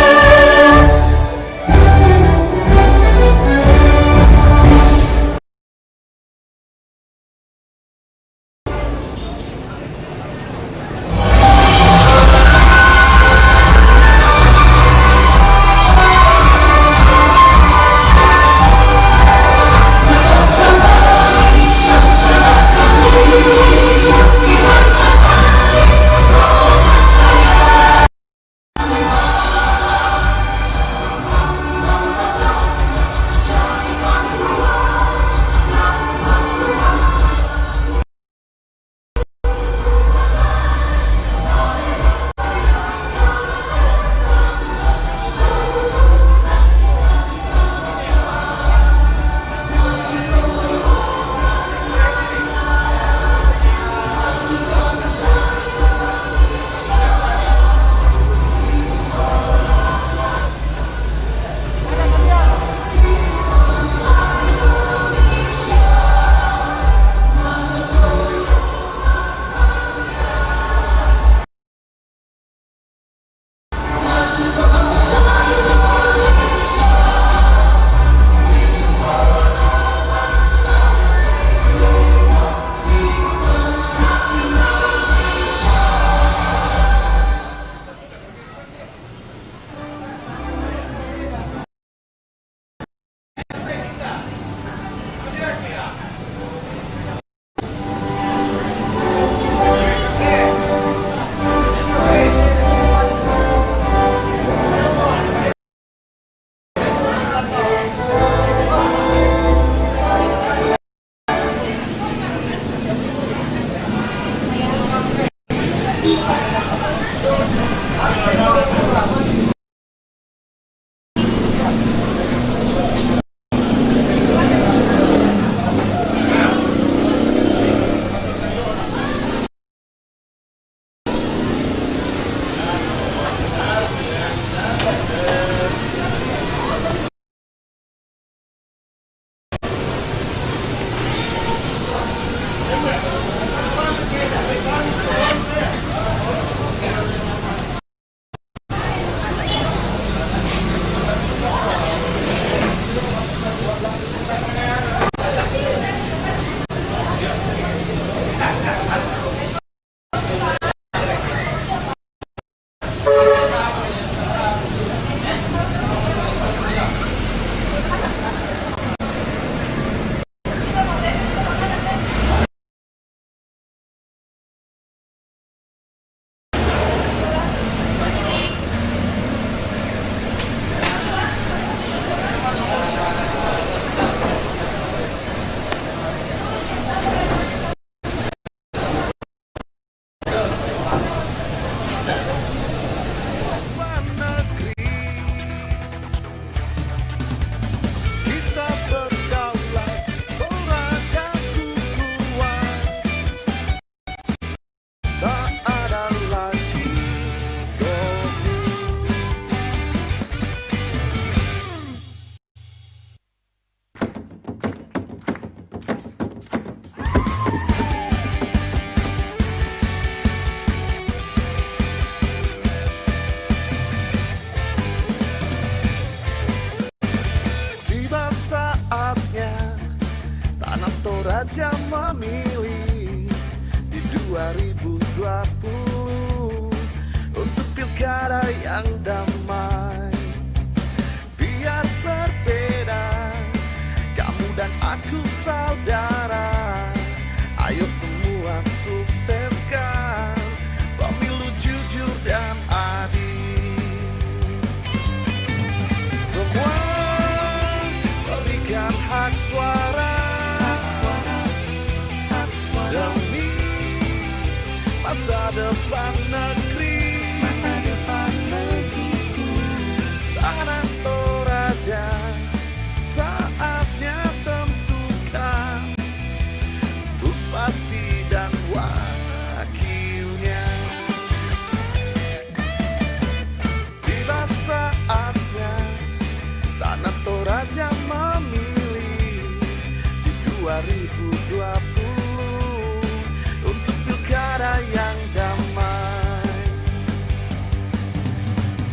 Toraja memilih di 2020 untuk pilkada yang damai. Biar berbeda, kamu dan aku saudara. Ayo semua sukseskan pemilu jujur dan adil. Semua berikan hak suara demi masa depan negeri. Tanah Toraja, saatnya tentukan bupati dan wakilnya. Tiba saatnya Tanah Toraja memilih di 2020 untuk pilkada yang damai.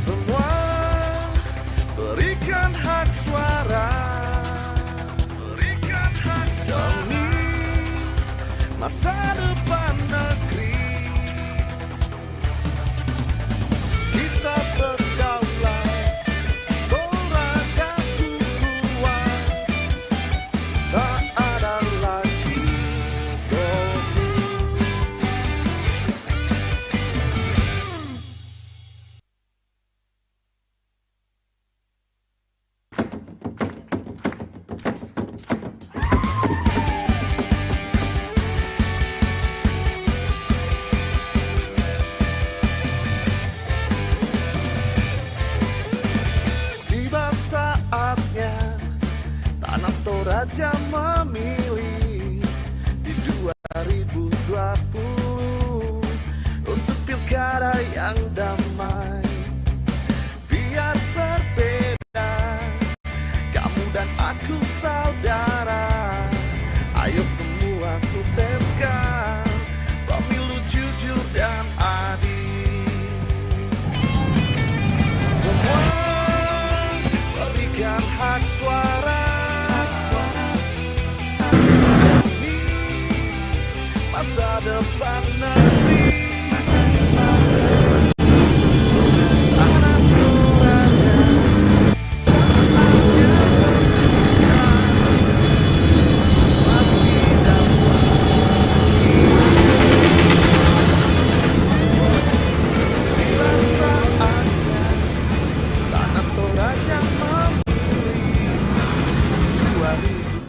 Semua berikan hak suara, berikan hak suara demi masa depan negeri. Kita berdaulat, Toraja kuat, tak ada lagi golput. Tiba saatnya Tanah Toraja memilih di 2020 untuk pilkada yang damai. Biar berbeda, kamu dan aku saudara. Ayo semua sukseskan pemilu jujur dan adil. Semua berikan hak suara demi masa depan negeri. Tanah Toraja, saatnya tentukan bupati dan wakil. Tiba saatnya Tanah Toraja memilih 2000.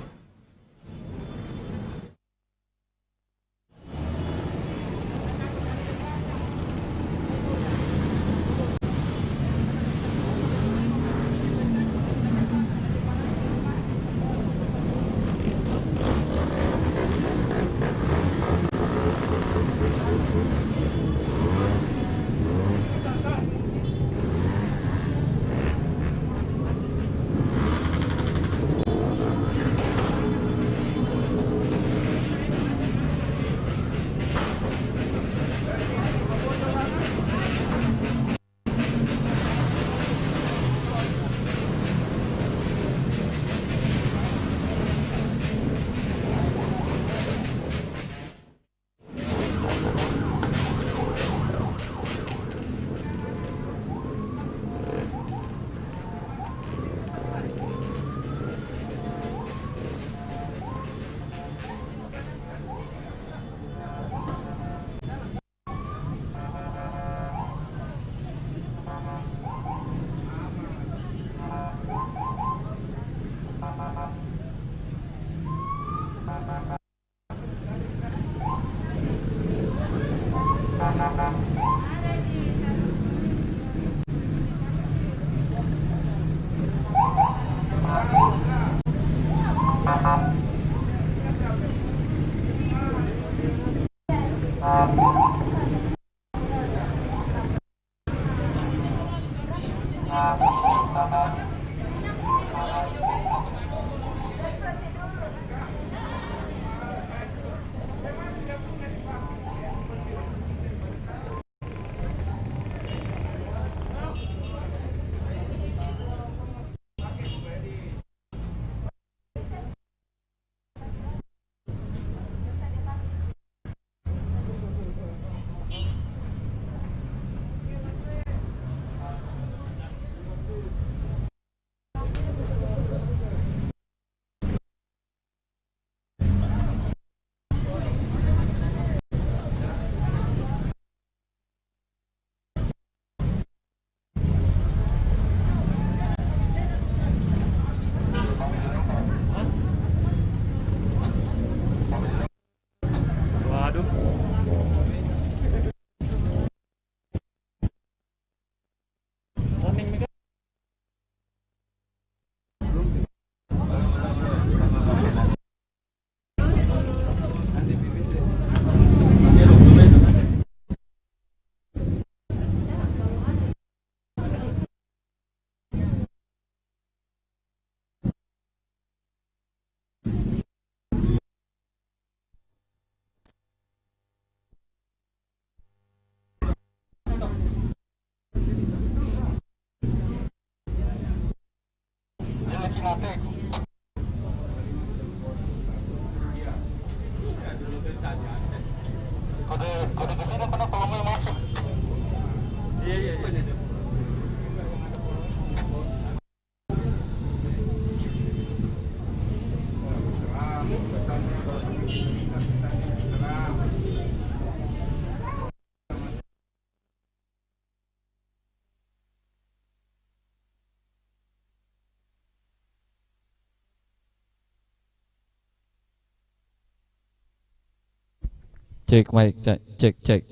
Cek mic, cek, cek, cek,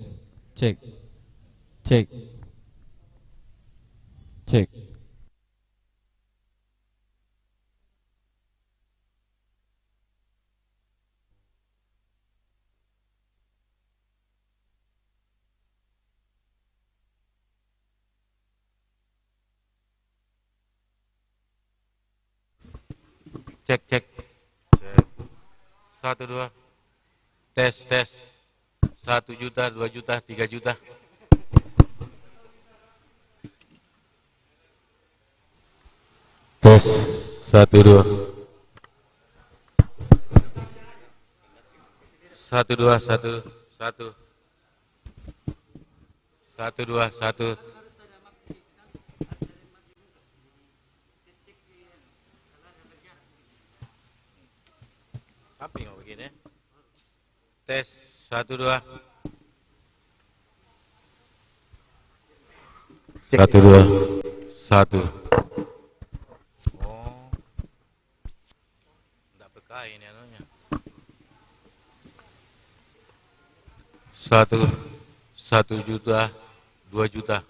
cek, cek. Cek, cek. Satu, dua. Tes, tes. 1 juta, 2 juta, 3 juta. Tes, 1, 2. 1, 2, 1, 1. 1, 2, 1. Apa yang begini? Tes 1, 2. 1, 2, 1. Oh, enggak peka ini anunya. 1 juta, 2 juta,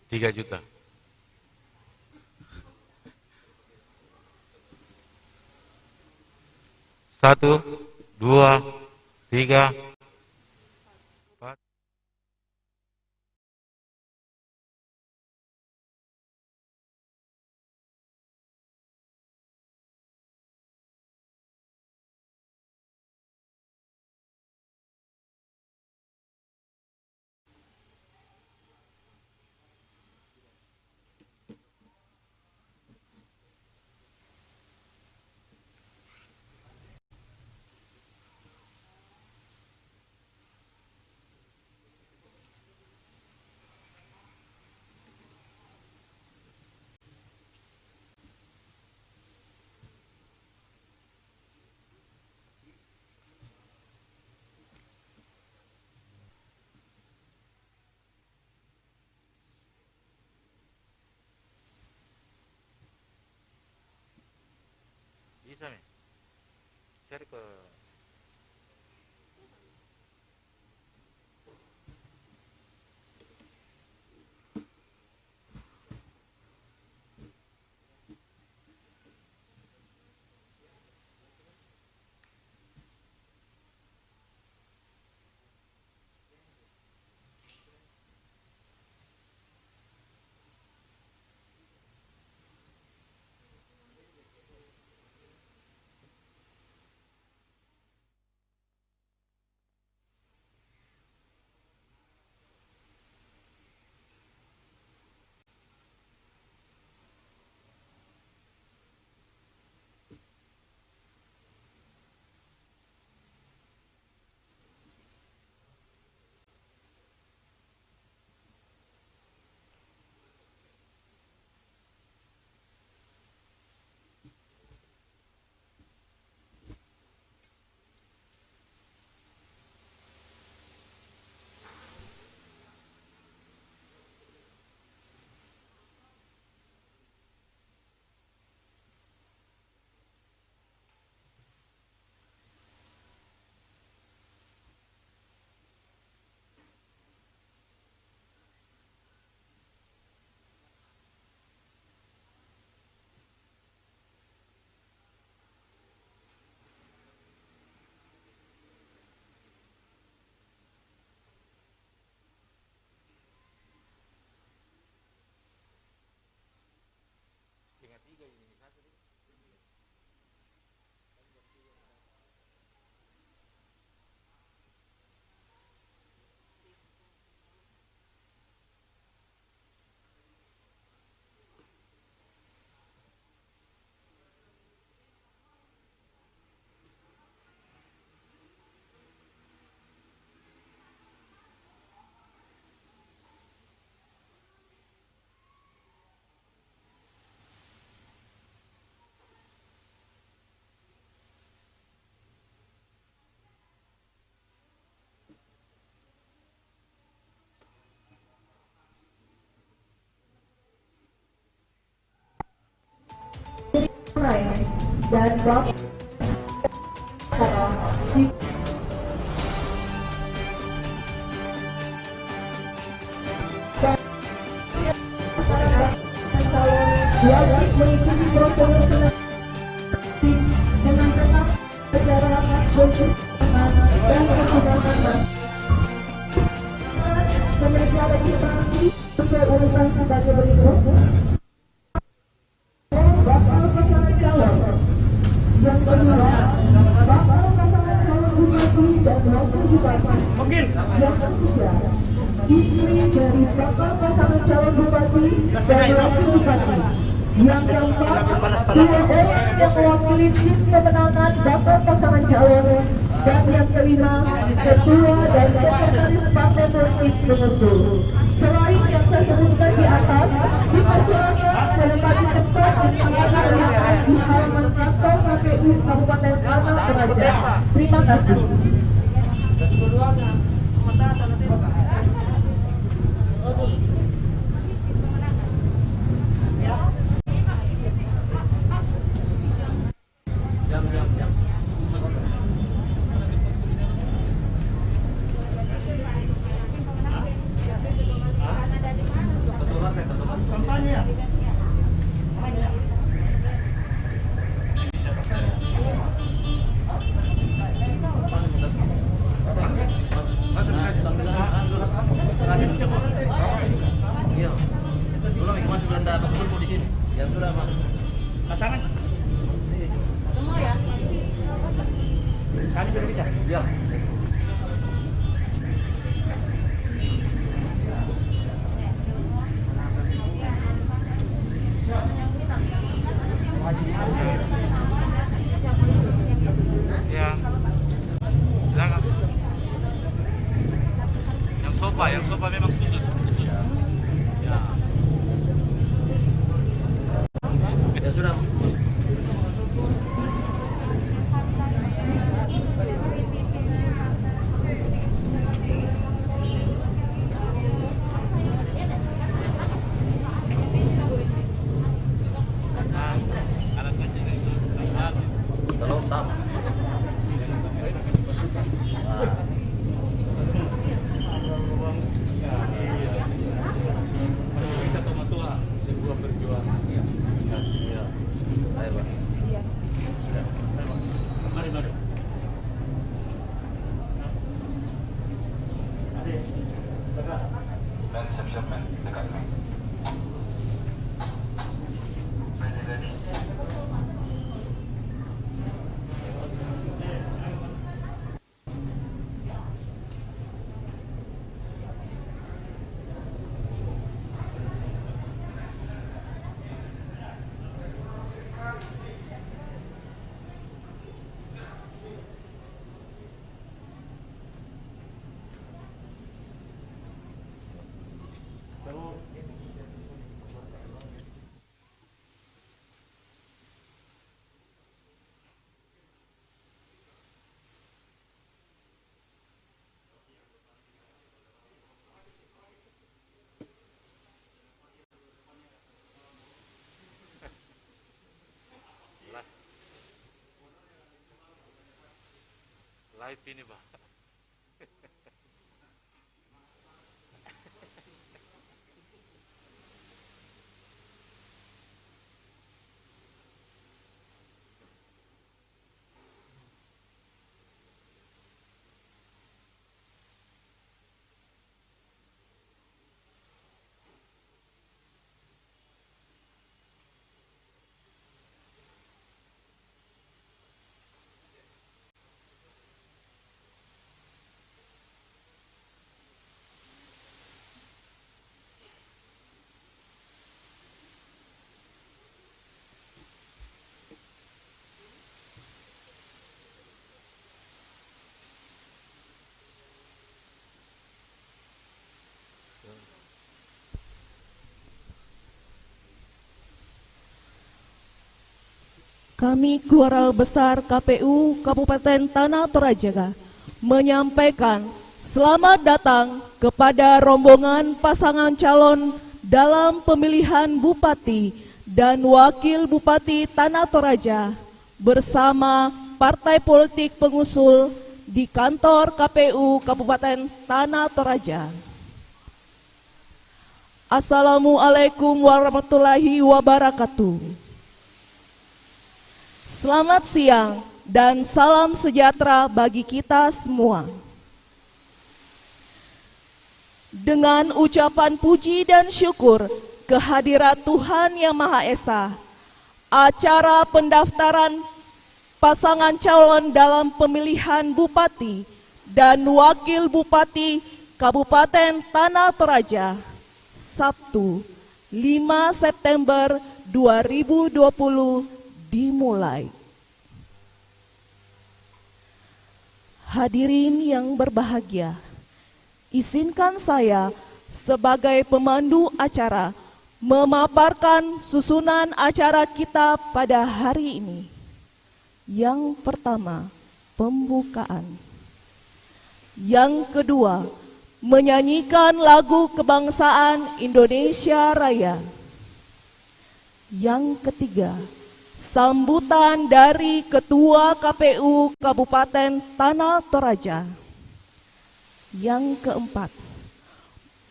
3 juta. 1, 2, 3, 4. Bisa nih. Share ke Naik dan Bapak wajib mengikuti prosedur dengan tetap berjarak mencuci tangan dan menggunakan masker. Kemeja registrasi sesuai urutan sebagai berikut. Bakal pasangan calon. Yang kedua, bakal pasangan calon bupati dan wakil bupati. Yang ketiga, istri dari bakal pasangan calon bupati dan wakil bupati. Yang keempat, dua orang yang mewakili tim pemenangan bakal pasangan calon. Dan yang kelima, ketua dan sekretaris partai politik pengusung. Selain yang saya sebutkan di atas, dipersilakan menempati tempat yang di halaman kantor KPU Kabupaten Tanah Toraja. Terima kasih. Yang sofa memang khusus. Ya sudah. Live ini, Pak. Kami Keluarga Besar KPU Kabupaten Tanah Toraja menyampaikan selamat datang kepada rombongan pasangan calon dalam pemilihan Bupati dan Wakil Bupati Tanah Toraja bersama partai politik pengusul di kantor KPU Kabupaten Tanah Toraja. Assalamualaikum warahmatullahi wabarakatuh. Selamat siang dan salam sejahtera bagi kita semua. Dengan ucapan puji dan syukur kehadirat Tuhan Yang Maha Esa, acara pendaftaran pasangan calon dalam pemilihan Bupati dan Wakil Bupati Kabupaten Tanah Toraja, Sabtu 5 September 2020 dimulai. Hadirin yang berbahagia, izinkan saya sebagai pemandu acara memaparkan susunan acara kita pada hari ini. Yang pertama, pembukaan. Yang kedua, menyanyikan lagu kebangsaan Indonesia Raya. Yang ketiga, sambutan dari Ketua KPU Kabupaten Tanah Toraja. Yang keempat,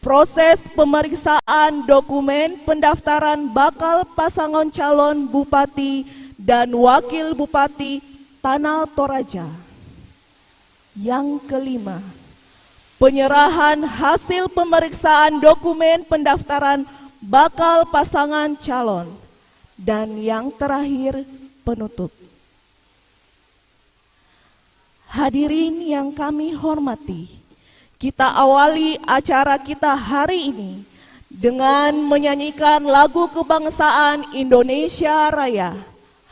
proses pemeriksaan dokumen pendaftaran bakal pasangan calon Bupati dan Wakil Bupati Tanah Toraja. Yang kelima, penyerahan hasil pemeriksaan dokumen pendaftaran bakal pasangan calon. Dan yang terakhir, penutup. Hadirin yang kami hormati, kita awali acara kita hari ini dengan menyanyikan lagu kebangsaan Indonesia Raya.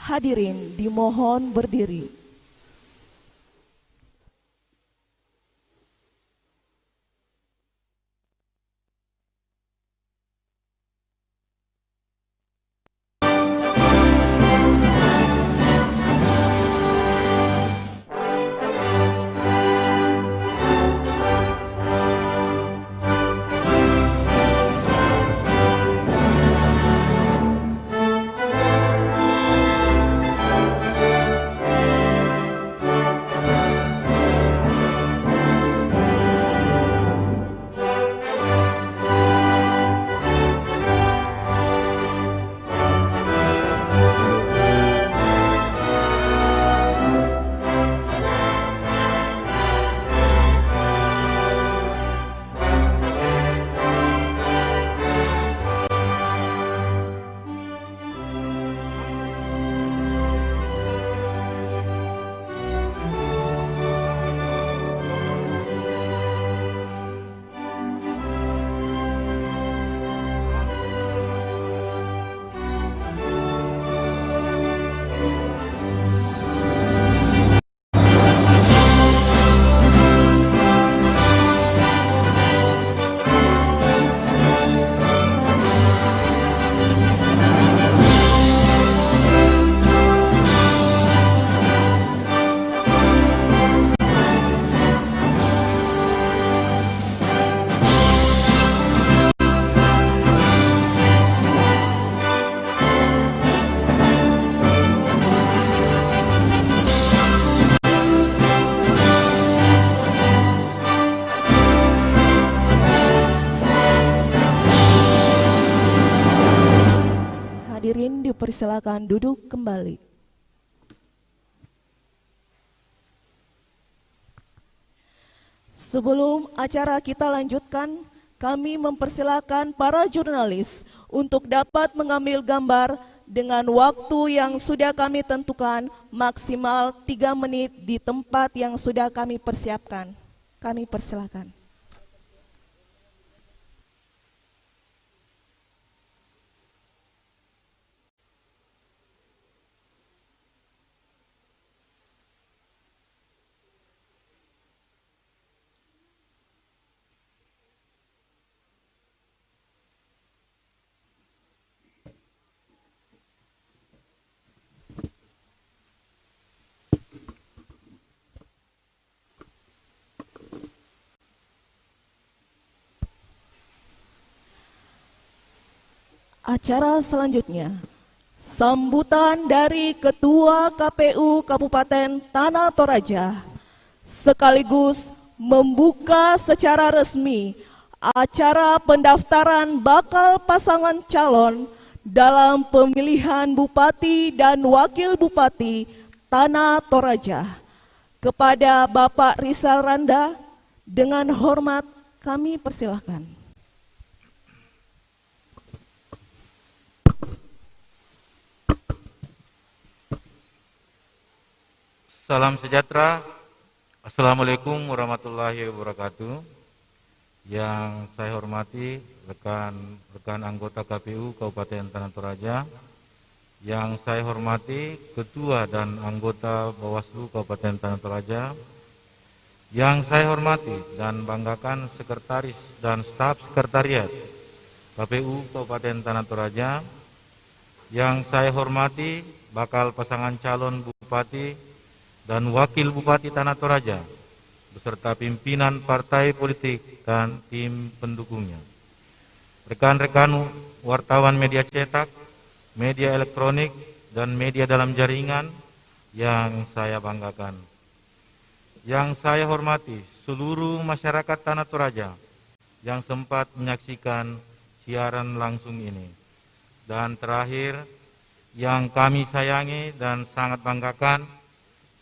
Hadirin dimohon berdiri. Hadirin dipersilakan duduk kembali. Sebelum acara kita lanjutkan, kami mempersilakan para jurnalis untuk dapat mengambil gambar dengan waktu yang sudah kami tentukan maksimal 3 menit di tempat yang sudah kami persiapkan. Kami persilakan. Acara selanjutnya sambutan dari Ketua KPU Kabupaten Tanah Toraja sekaligus membuka secara resmi acara pendaftaran bakal pasangan calon dalam pemilihan Bupati dan Wakil Bupati Tanah Toraja. Kepada Bapak Rizal Randa, dengan hormat kami persilahkan. Salam sejahtera. Assalamualaikum warahmatullahi wabarakatuh. Yang saya hormati rekan anggota KPU Kabupaten Tanah Toraja, yang saya hormati Ketua dan anggota Bawaslu Kabupaten Tanah Toraja, yang saya hormati dan banggakan Sekretaris dan Staf Sekretariat KPU Kabupaten Tanah Toraja, yang saya hormati bakal pasangan calon Bupati dan Wakil Bupati Tanah Toraja, beserta pimpinan partai politik dan tim pendukungnya. Rekan-rekan wartawan media cetak, media elektronik, dan media dalam jaringan yang saya banggakan. Yang saya hormati seluruh masyarakat Tanah Toraja yang sempat menyaksikan siaran langsung ini. Dan terakhir, yang kami sayangi dan sangat banggakan,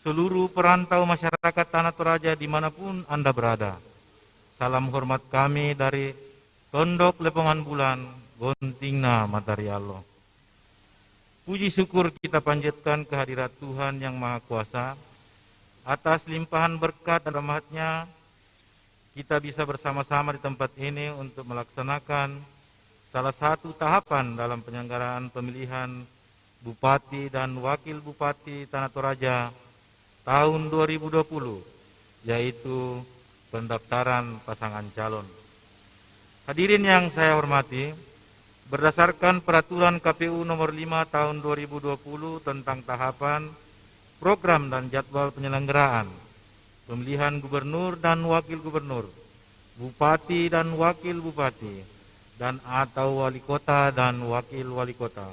seluruh perantau masyarakat Tanah Toraja dimanapun Anda berada. Salam hormat kami dari Tondok Lepongan Bulan, Gontingna Matahari Allah. Puji syukur kita panjatkan kehadirat Tuhan yang Maha Kuasa. Atas limpahan berkat dan rahmat-Nya, kita bisa bersama-sama di tempat ini untuk melaksanakan salah satu tahapan dalam penyelenggaraan pemilihan Bupati dan Wakil Bupati Tanah Toraja tahun 2020, yaitu pendaftaran pasangan calon. Hadirin yang saya hormati, berdasarkan peraturan KPU nomor 5 tahun 2020 tentang tahapan, program dan jadwal penyelenggaraan pemilihan gubernur dan wakil gubernur, bupati dan wakil bupati, dan atau wali kota dan wakil wali kota.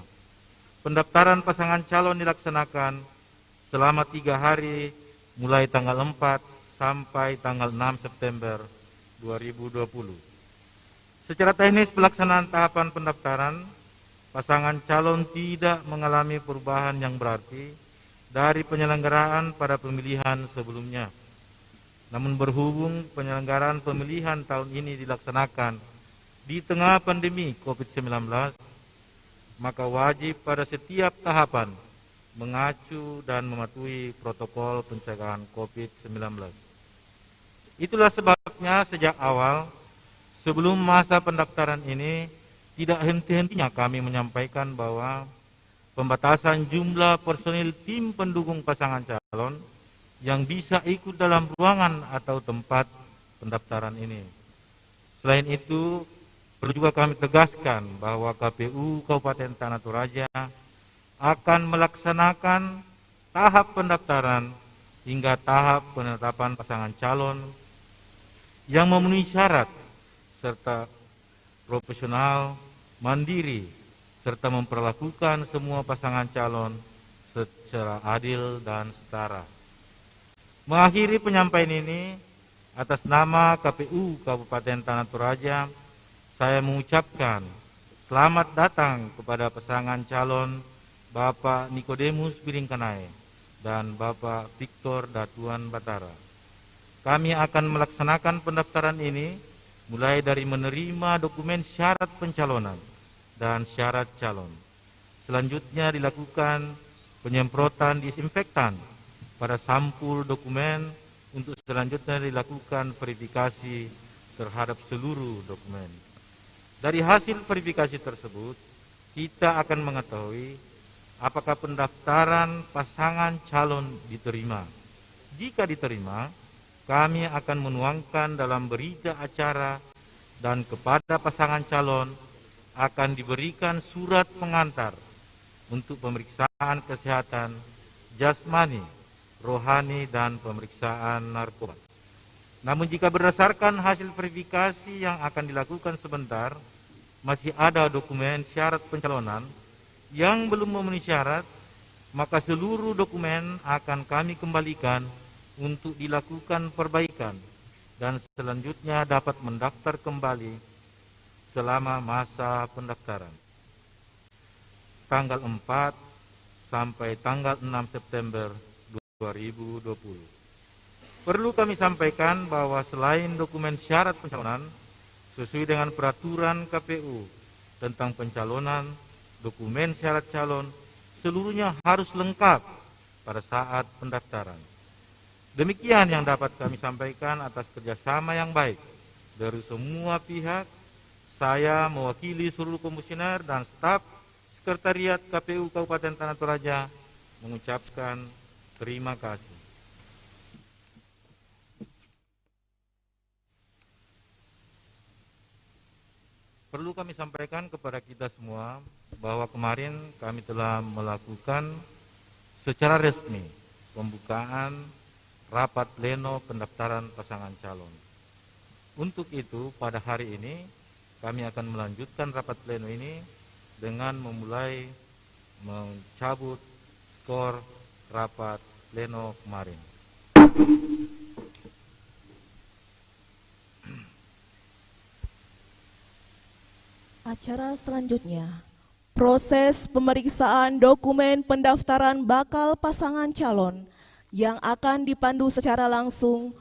Pendaftaran pasangan calon dilaksanakan selama 3 hari mulai tanggal 4 sampai tanggal 6 September 2020. Secara teknis pelaksanaan tahapan pendaftaran, pasangan calon tidak mengalami perubahan yang berarti dari penyelenggaraan pada pemilihan sebelumnya. Namun berhubung penyelenggaraan pemilihan tahun ini dilaksanakan di tengah pandemi COVID-19, maka wajib pada setiap tahapan mengacu dan mematuhi protokol pencegahan COVID-19. Itulah sebabnya sejak awal, sebelum masa pendaftaran ini, tidak henti-hentinya kami menyampaikan bahwa pembatasan jumlah personil tim pendukung pasangan calon yang bisa ikut dalam ruangan atau tempat pendaftaran ini. Selain itu, perlu juga kami tegaskan bahwa KPU Kabupaten Tanah Toraja akan melaksanakan tahap pendaftaran hingga tahap penetapan pasangan calon yang memenuhi syarat serta profesional, mandiri, serta memperlakukan semua pasangan calon secara adil dan setara. Mengakhiri penyampaian ini, atas nama KPU Kabupaten Tanah Toraja, saya mengucapkan selamat datang kepada pasangan calon Bapak Nikodemus Piringkanai dan Bapak Victor Datuan Batara. Kami akan melaksanakan pendaftaran ini mulai dari menerima dokumen syarat pencalonan dan syarat calon. Selanjutnya dilakukan penyemprotan disinfektan pada sampul dokumen untuk selanjutnya dilakukan verifikasi terhadap seluruh dokumen. Dari hasil verifikasi tersebut, kita akan mengetahui apakah pendaftaran pasangan calon diterima. Jika diterima, kami akan menuangkan dalam berita acara dan kepada pasangan calon akan diberikan surat pengantar untuk pemeriksaan kesehatan jasmani, rohani, dan pemeriksaan narkoba. Namun jika berdasarkan hasil verifikasi yang akan dilakukan sebentar, masih ada dokumen syarat pencalonan yang belum memenuhi syarat, maka seluruh dokumen akan kami kembalikan untuk dilakukan perbaikan dan selanjutnya dapat mendaftar kembali selama masa pendaftaran. Tanggal 4 sampai tanggal 6 September 2020. Perlu kami sampaikan bahwa selain dokumen syarat pencalonan sesuai dengan peraturan KPU tentang pencalonan, dokumen syarat calon seluruhnya harus lengkap pada saat pendaftaran. Demikian yang dapat kami sampaikan atas kerjasama yang baik dari semua pihak. Saya mewakili seluruh komisioner dan staf Sekretariat KPU Kabupaten Tanah Toraja mengucapkan terima kasih. Perlu kami sampaikan kepada kita semua bahwa kemarin kami telah melakukan secara resmi pembukaan rapat pleno pendaftaran pasangan calon. Untuk itu pada hari ini kami akan melanjutkan rapat pleno ini dengan memulai mencabut skor rapat pleno kemarin. Acara selanjutnya, proses pemeriksaan dokumen pendaftaran bakal pasangan calon yang akan dipandu secara langsung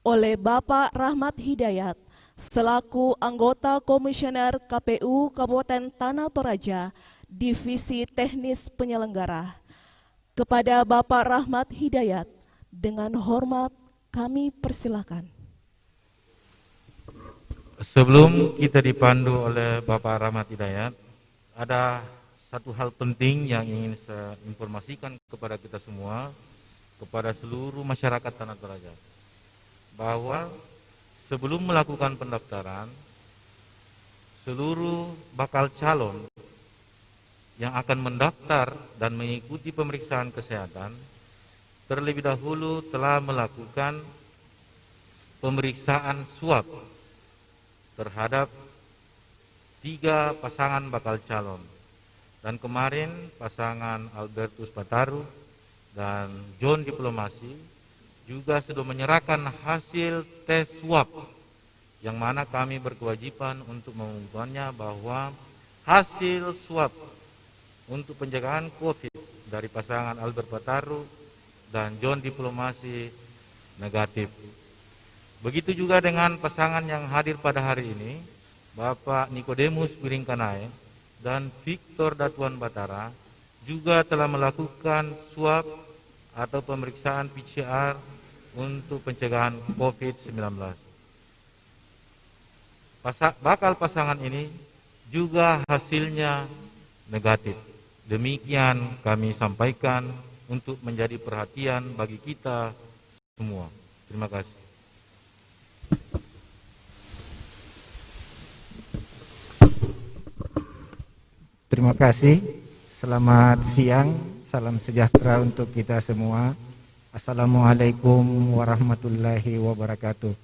oleh Bapak Rahmat Hidayat selaku anggota Komisioner KPU Kabupaten Tanah Toraja, Divisi Teknis Penyelenggara. Kepada Bapak Rahmat Hidayat, dengan hormat kami persilakan. Sebelum kita dipandu oleh Bapak Rahmat Hidayat, ada satu hal penting yang ingin saya informasikan kepada kita semua, kepada seluruh masyarakat Tanah Toraja, bahwa sebelum melakukan pendaftaran, seluruh bakal calon yang akan mendaftar dan mengikuti pemeriksaan kesehatan terlebih dahulu telah melakukan pemeriksaan swab terhadap 3 pasangan bakal calon. Dan kemarin pasangan Albertus Pataru dan John Diplomasi juga sudah menyerahkan hasil tes swab, yang mana kami berkewajiban untuk mengumumkannya bahwa hasil swab untuk penjagaan COVID dari pasangan Albert Pataru dan John Diplomasi negatif. Begitu juga dengan pasangan yang hadir pada hari ini, Bapak Nikodemus Piringkanai dan Victor Datuan Batara juga telah melakukan swab atau pemeriksaan PCR untuk pencegahan COVID-19. Bakal pasangan ini juga hasilnya negatif. Demikian kami sampaikan untuk menjadi perhatian bagi kita semua. Terima kasih. Terima kasih. Selamat siang, salam sejahtera untuk kita semua. Assalamualaikum warahmatullahi wabarakatuh.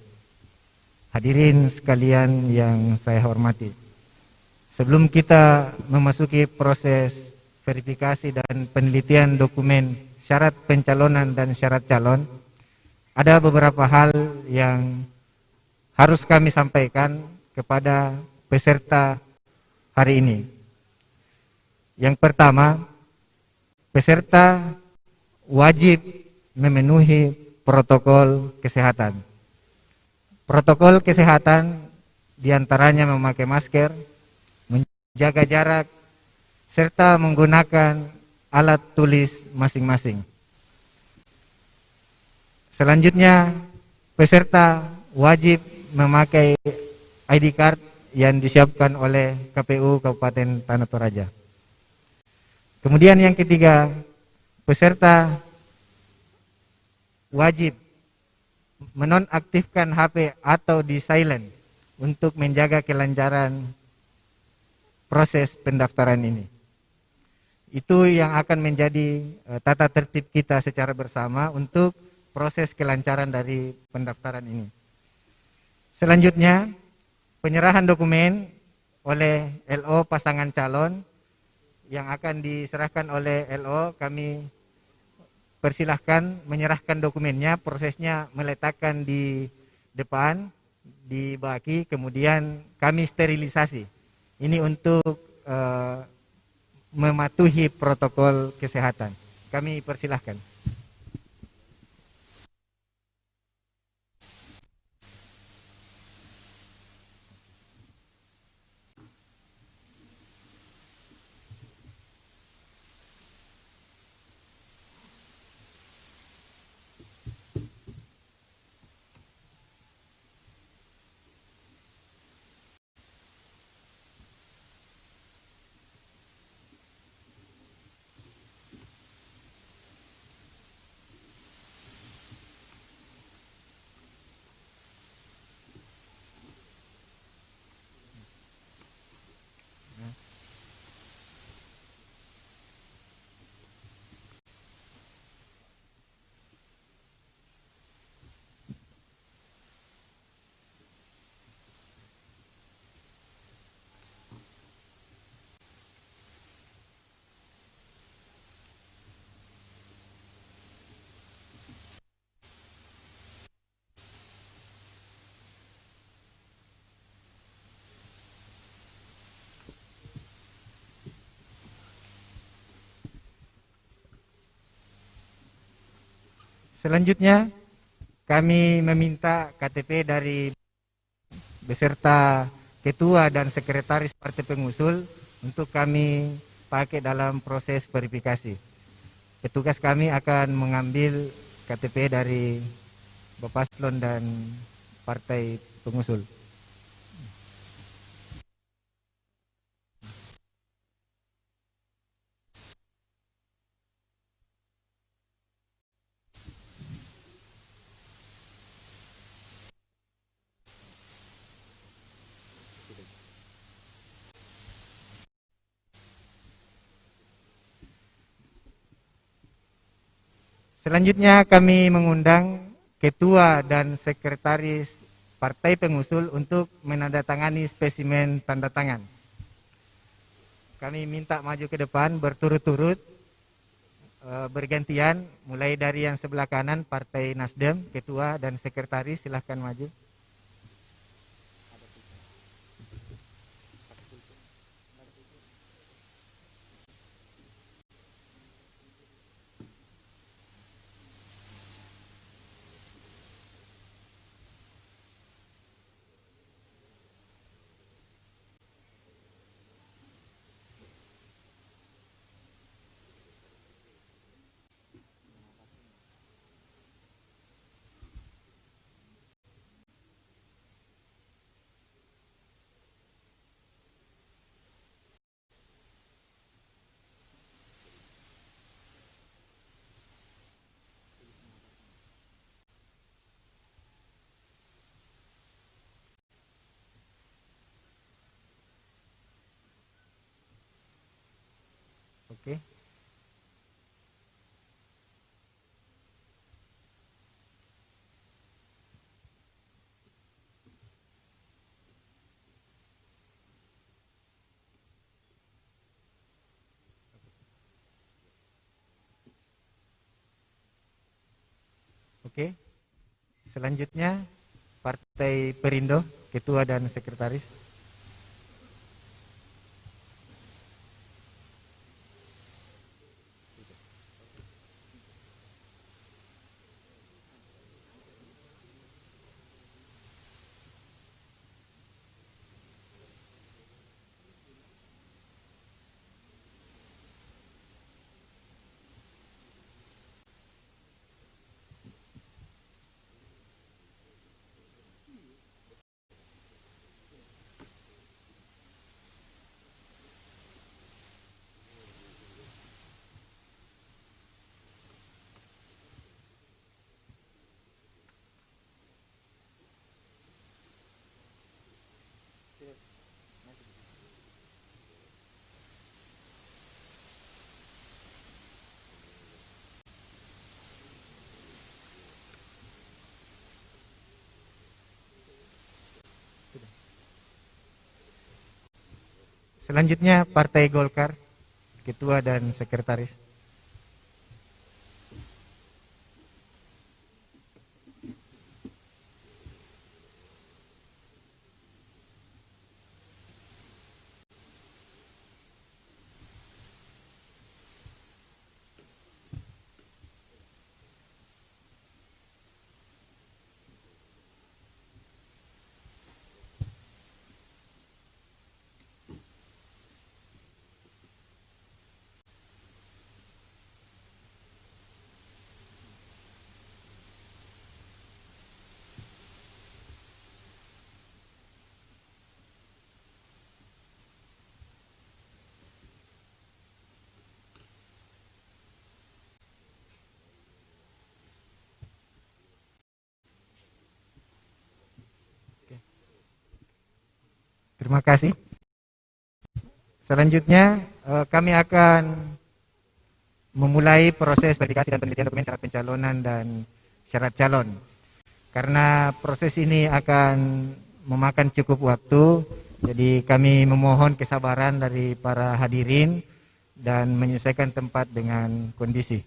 Hadirin sekalian yang saya hormati, sebelum kita memasuki proses verifikasi dan penelitian dokumen syarat pencalonan dan syarat calon, ada beberapa hal yang harus kami sampaikan kepada peserta hari ini. Yang pertama, peserta wajib memenuhi protokol kesehatan. Protokol kesehatan diantaranya memakai masker, menjaga jarak, serta menggunakan alat tulis masing-masing. Selanjutnya, peserta wajib memakai ID card yang disiapkan oleh KPU Kabupaten Tanah Toraja. Kemudian yang ketiga, peserta wajib menonaktifkan HP atau di silent untuk menjaga kelancaran proses pendaftaran ini. Itu yang akan menjadi tata tertib kita secara bersama untuk proses kelancaran dari pendaftaran ini. Selanjutnya, penyerahan dokumen oleh LO pasangan calon yang akan diserahkan oleh LO, kami persilahkan menyerahkan dokumennya, prosesnya meletakkan di depan, di baki, kemudian kami sterilisasi. Ini untuk mematuhi protokol kesehatan. Kami persilahkan. Selanjutnya kami meminta KTP dari beserta ketua dan sekretaris partai pengusul untuk kami pakai dalam proses verifikasi. Petugas kami akan mengambil KTP dari Bapak Paslon dan partai pengusul. Selanjutnya kami mengundang ketua dan sekretaris partai pengusul untuk menandatangani spesimen tanda tangan. Kami minta maju ke depan berturut-turut, bergantian, mulai dari yang sebelah kanan Partai Nasdem, ketua dan sekretaris, silahkan maju. Oke. Oke. Selanjutnya Partai Perindo, ketua dan sekretaris. Selanjutnya Partai Golkar, ketua dan sekretaris. Terima kasih. Selanjutnya kami akan memulai proses verifikasi dan penelitian dokumen syarat pencalonan dan syarat calon. Karena proses ini akan memakan cukup waktu, jadi kami memohon kesabaran dari para hadirin dan menyesuaikan tempat dengan kondisi.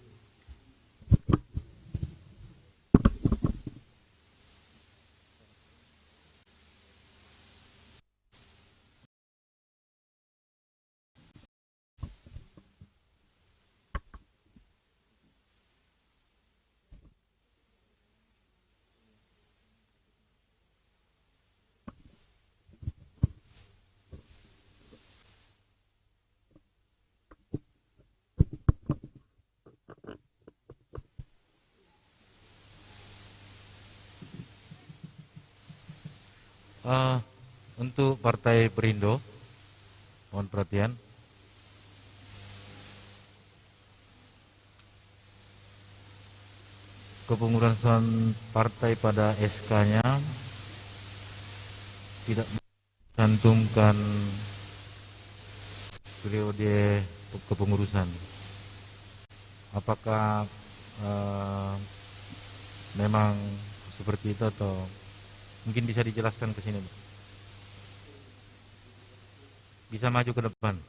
Untuk Partai Perindo, mohon perhatian. Kepengurusan partai pada SK-nya tidak mencantumkan periode kepengurusan. Apakah memang seperti itu atau mungkin bisa dijelaskan ke sini? Bisa maju ke depan.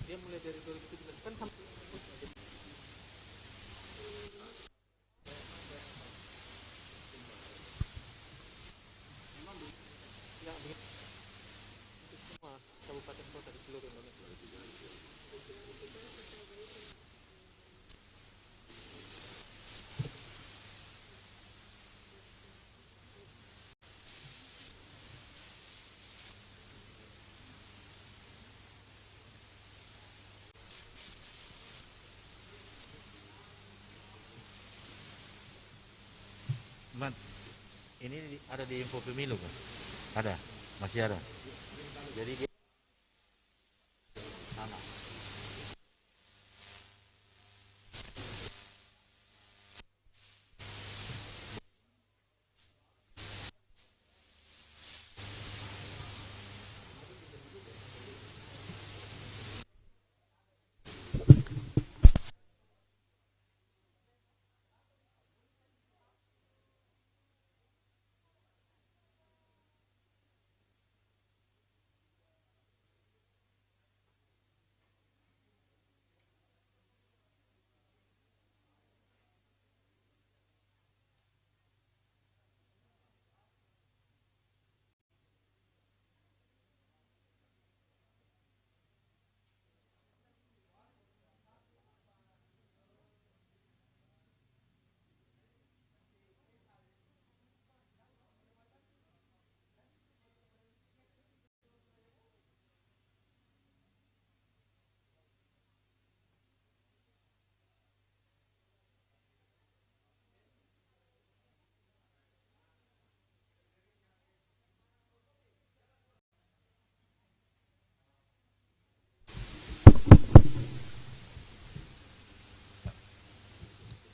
Dia mulai dari 2017 kan sampai semua kabupaten kota di seluruh Indonesia. Ini ada di info pemilu kan? Ada, masih ada. Jadi dia sama.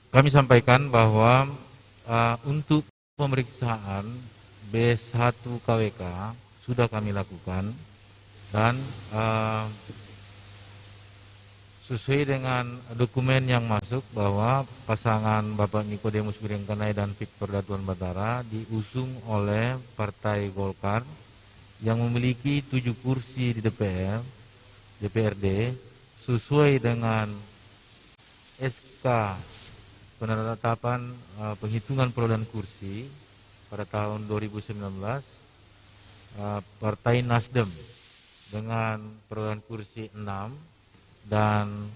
kami sampaikan bahwa untuk pemeriksaan B1 KWK sudah kami lakukan dan sesuai dengan dokumen yang masuk bahwa pasangan Bapak Nikodemus Birengkanai dan Victor Datuan Batara diusung oleh Partai Golkar yang memiliki 7 kursi di DPRD sesuai dengan SK penetapan penghitungan perolehan kursi pada tahun 2019, Partai Nasdem dengan perolehan kursi 6 dan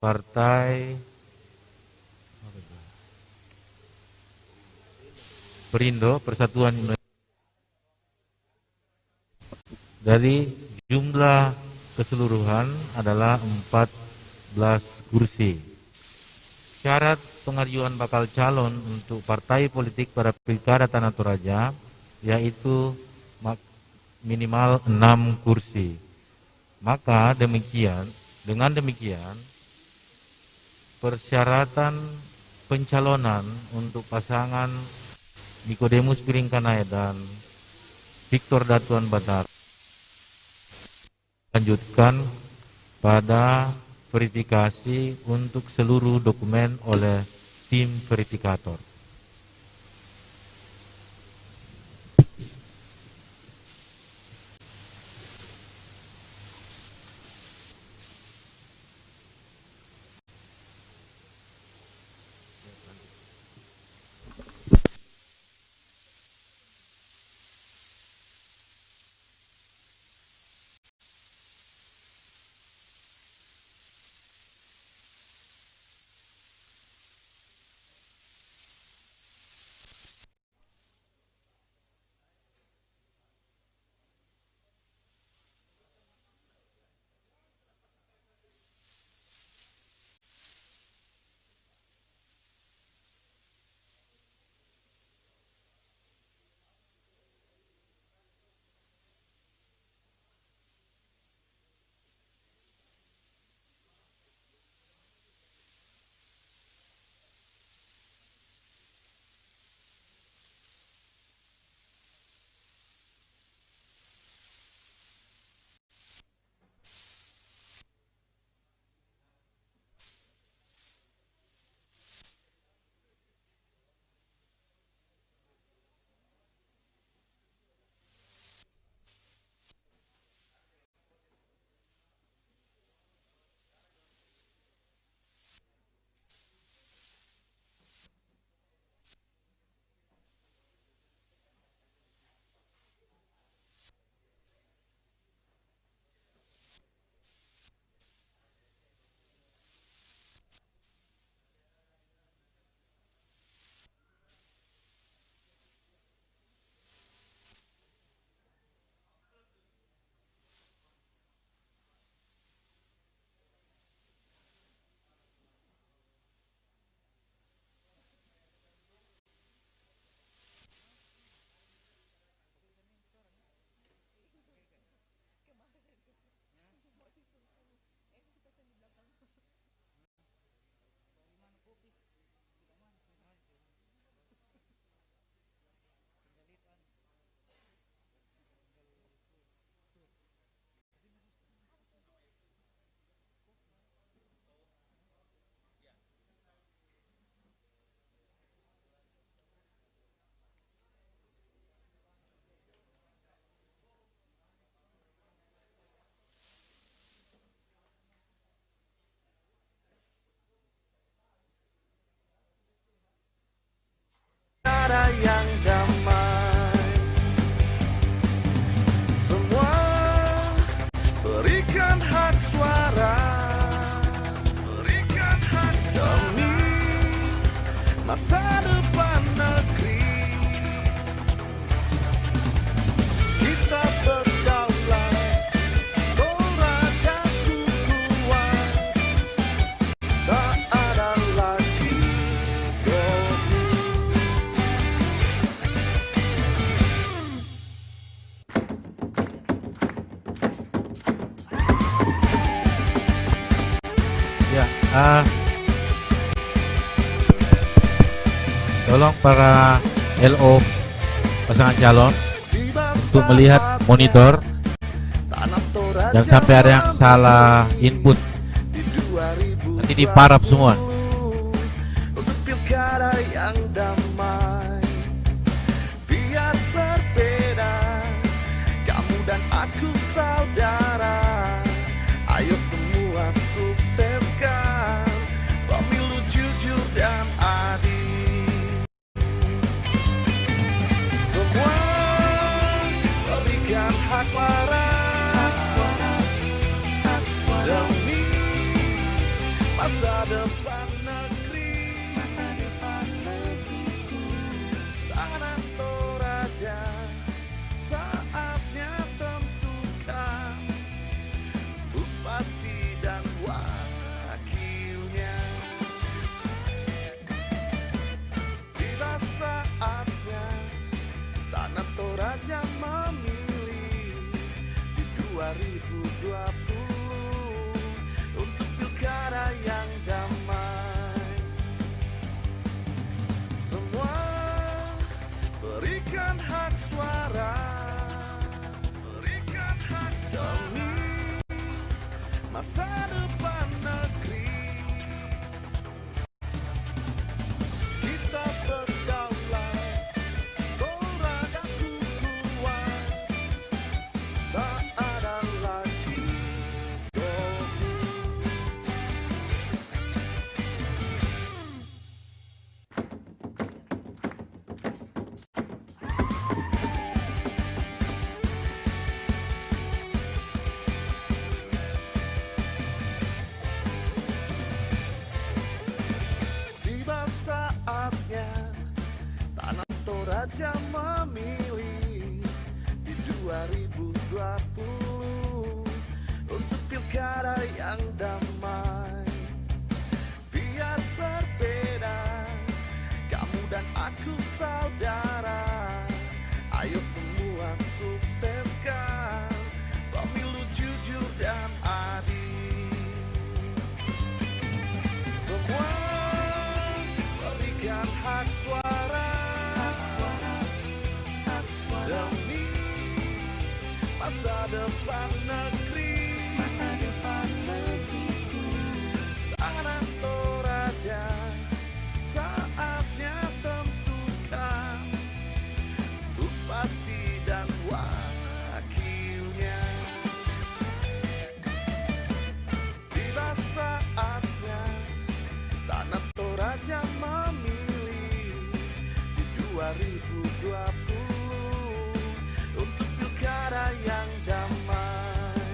Partai Perindo Persatuan Indonesia dari jumlah keseluruhan adalah 14 kursi. Syarat pengajuan bakal calon untuk partai politik pada Pilkada Tanah Toraja yaitu minimal 6 kursi. Maka dengan demikian persyaratan pencalonan untuk pasangan Nikodemus Birengkanai dan Victor Datuan Batara lanjutkan pada verifikasi untuk seluruh dokumen oleh tim verifikator. Cara yang damai, semua berikan hak suara, berikan hak demi masa depan negeri. Kita berdaulat, Torajaku kuat, tak ada lagi tolong para LO pasangan calon untuk melihat monitor, jangan sampai ada yang salah input, nanti diparap semua. Untuk pilkada yang damai, biar berbeda, kamu dan aku saudara. Ayo semua sukseskan pemilu jujur dan adil. Semua berikan hak suara demi masa depan negeri. Tanah Toraja, saatnya tentukan bupati dan wakilnya. Tiba saatnya Tanah Toraja memilih di 2020 untuk pilkada yang damai. Semua berikan hak suara, berikan hak demi masa depan negeri. Kita berdaulat, Torajaku kuat, tak ada lagi gomu. Tiba saatnya Tanah Toraja memilih di 2020 untuk pilkada yang damai. Biar berbeda, kamu dan aku saudara. Ayo semua sukseskan pemilu jujur dan adil. Semua berikan hak suara demi masa depan negeri. Tanah Toraja, saatnya tentukan bupati dan wakilnya. Tiba saatnya Tanah Toraja memilih di 2020 untuk pilkada yang damai.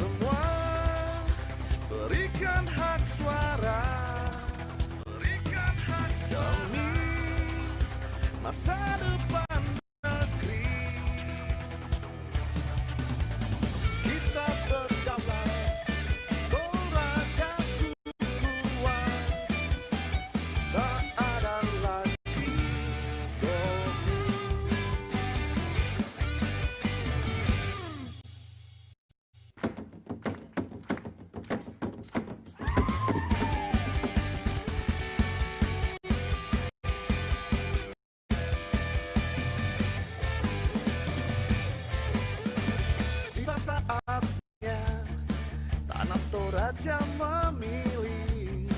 Semua berikan hak suara, berikan hak demi masa depan negeri. Kita berdaulat, Torajaku kuat, tak ada lagi gomu. Tiba saatnya Tanah Toraja memilih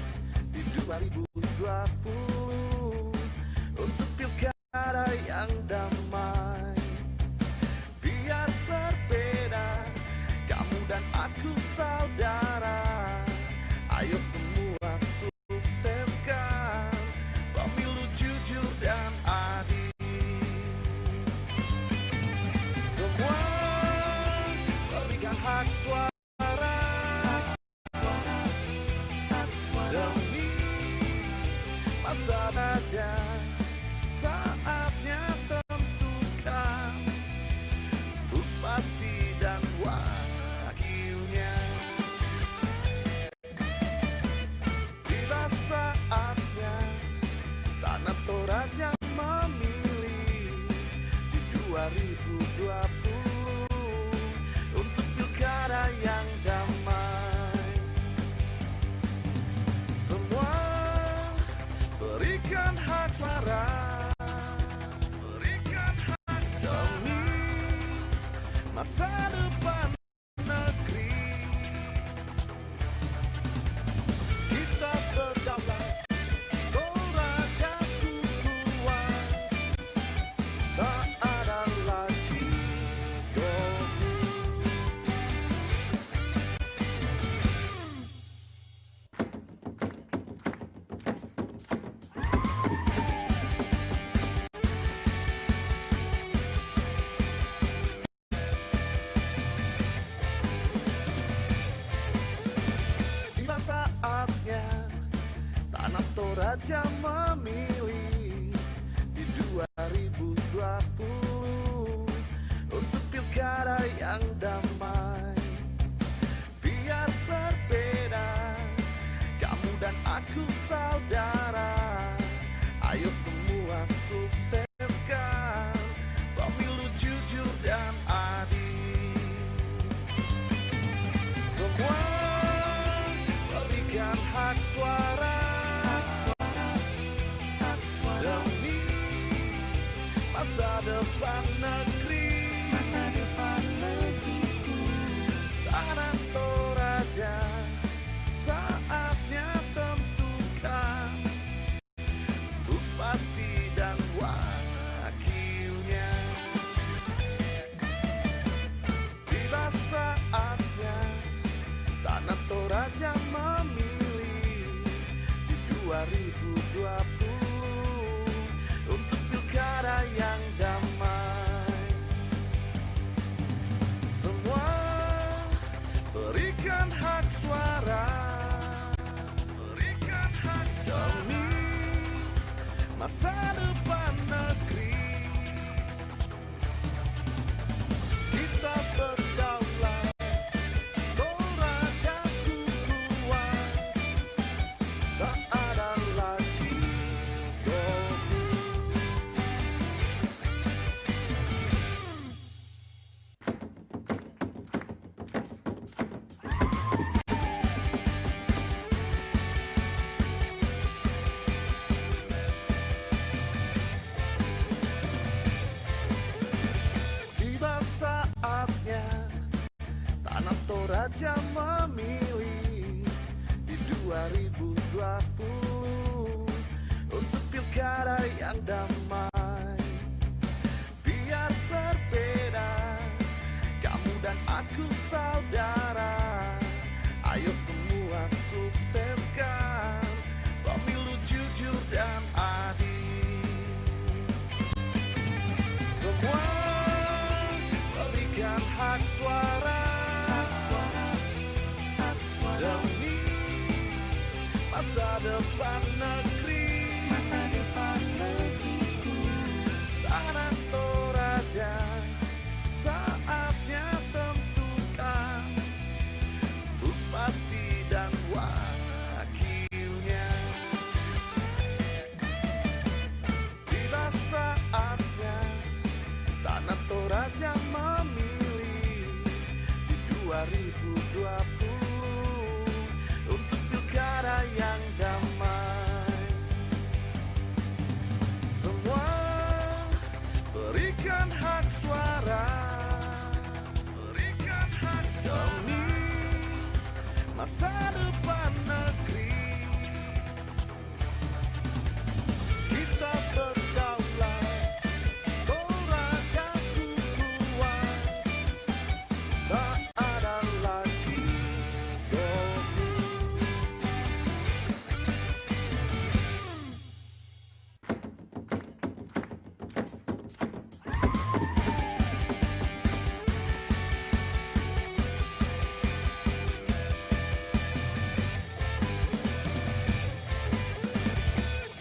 di 2020 untuk pilkada yang damai. Biar berbeda, kamu dan aku saudara. Ayo semua sukseskan pemilu jujur dan adil. Semua berikan hak suara demi masa depan. Saatnya tentukan bupati dan wakilnya. Toraja memilih di 2020 untuk pilkada yang damai. Biar berbeda, kamu dan aku saudara. Ayo semua sukseskan pemilu jujur dan adil. Semua berikan hak suara demi masa depan negeri. Tanah Toraja saatnya tentukan bupati dan wakilnya. Tiba saatnya tanah Toraja memilih di 2020 untuk pilkada yang damai. Semua berikan hak suara, berikan hak demi masa depan negeri. Kita berdaulat, Torajaku kuat, tak ada lagi golput. Tiba saatnya tanah Toraja memilih di 2020 untuk pilkada yang damai. Biar berbeda, kamu dan aku saudara. Ayo semua sukseskan pemilu jujur dan adil. Semua berikan hak suara demi masa depan negeri. Tanah Toraja saatnya tentukan bupati dan wakilnya. Tiba saatnya tanah Toraja memilih di 2020 untuk pilkada yang damai. Semua berikan hak suara, berikan hak demi masa depan negeri. Kita berdaulat, Torajaku kuat, tak ada lagi golput.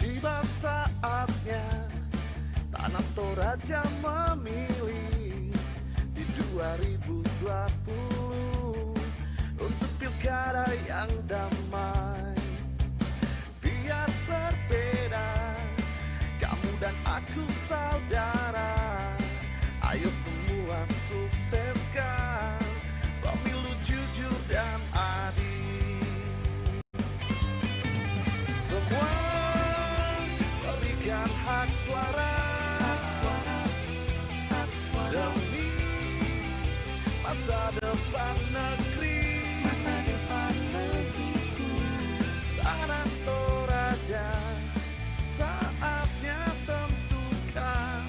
Tiba saatnya tanah Toraja memilih di 2020 untuk pilkada yang damai. Biar berbeda, kamu dan aku saudara. Ayo semua sukseskan pemilu jujur dan adil. Semua berikan hak suara demi masa depan negeri. Tanah Toraja saatnya tentukan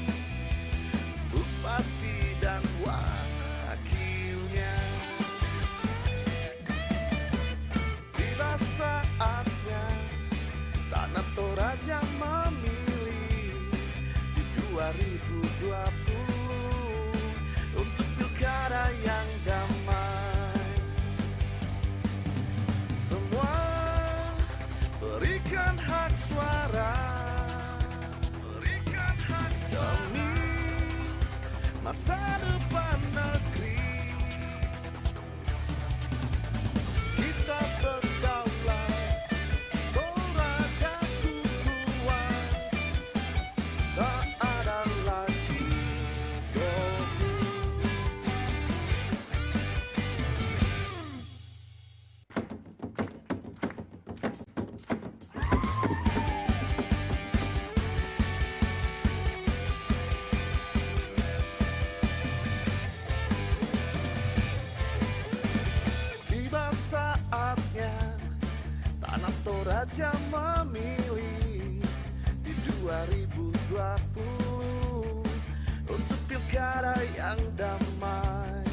bupati dan wakilnya. Tiba saatnya tanah Toraja memilih di 2020 untuk pilkada yang damai. Semua berikan hak suara Tanah Toraja memilih di 2020 untuk pilkada yang damai.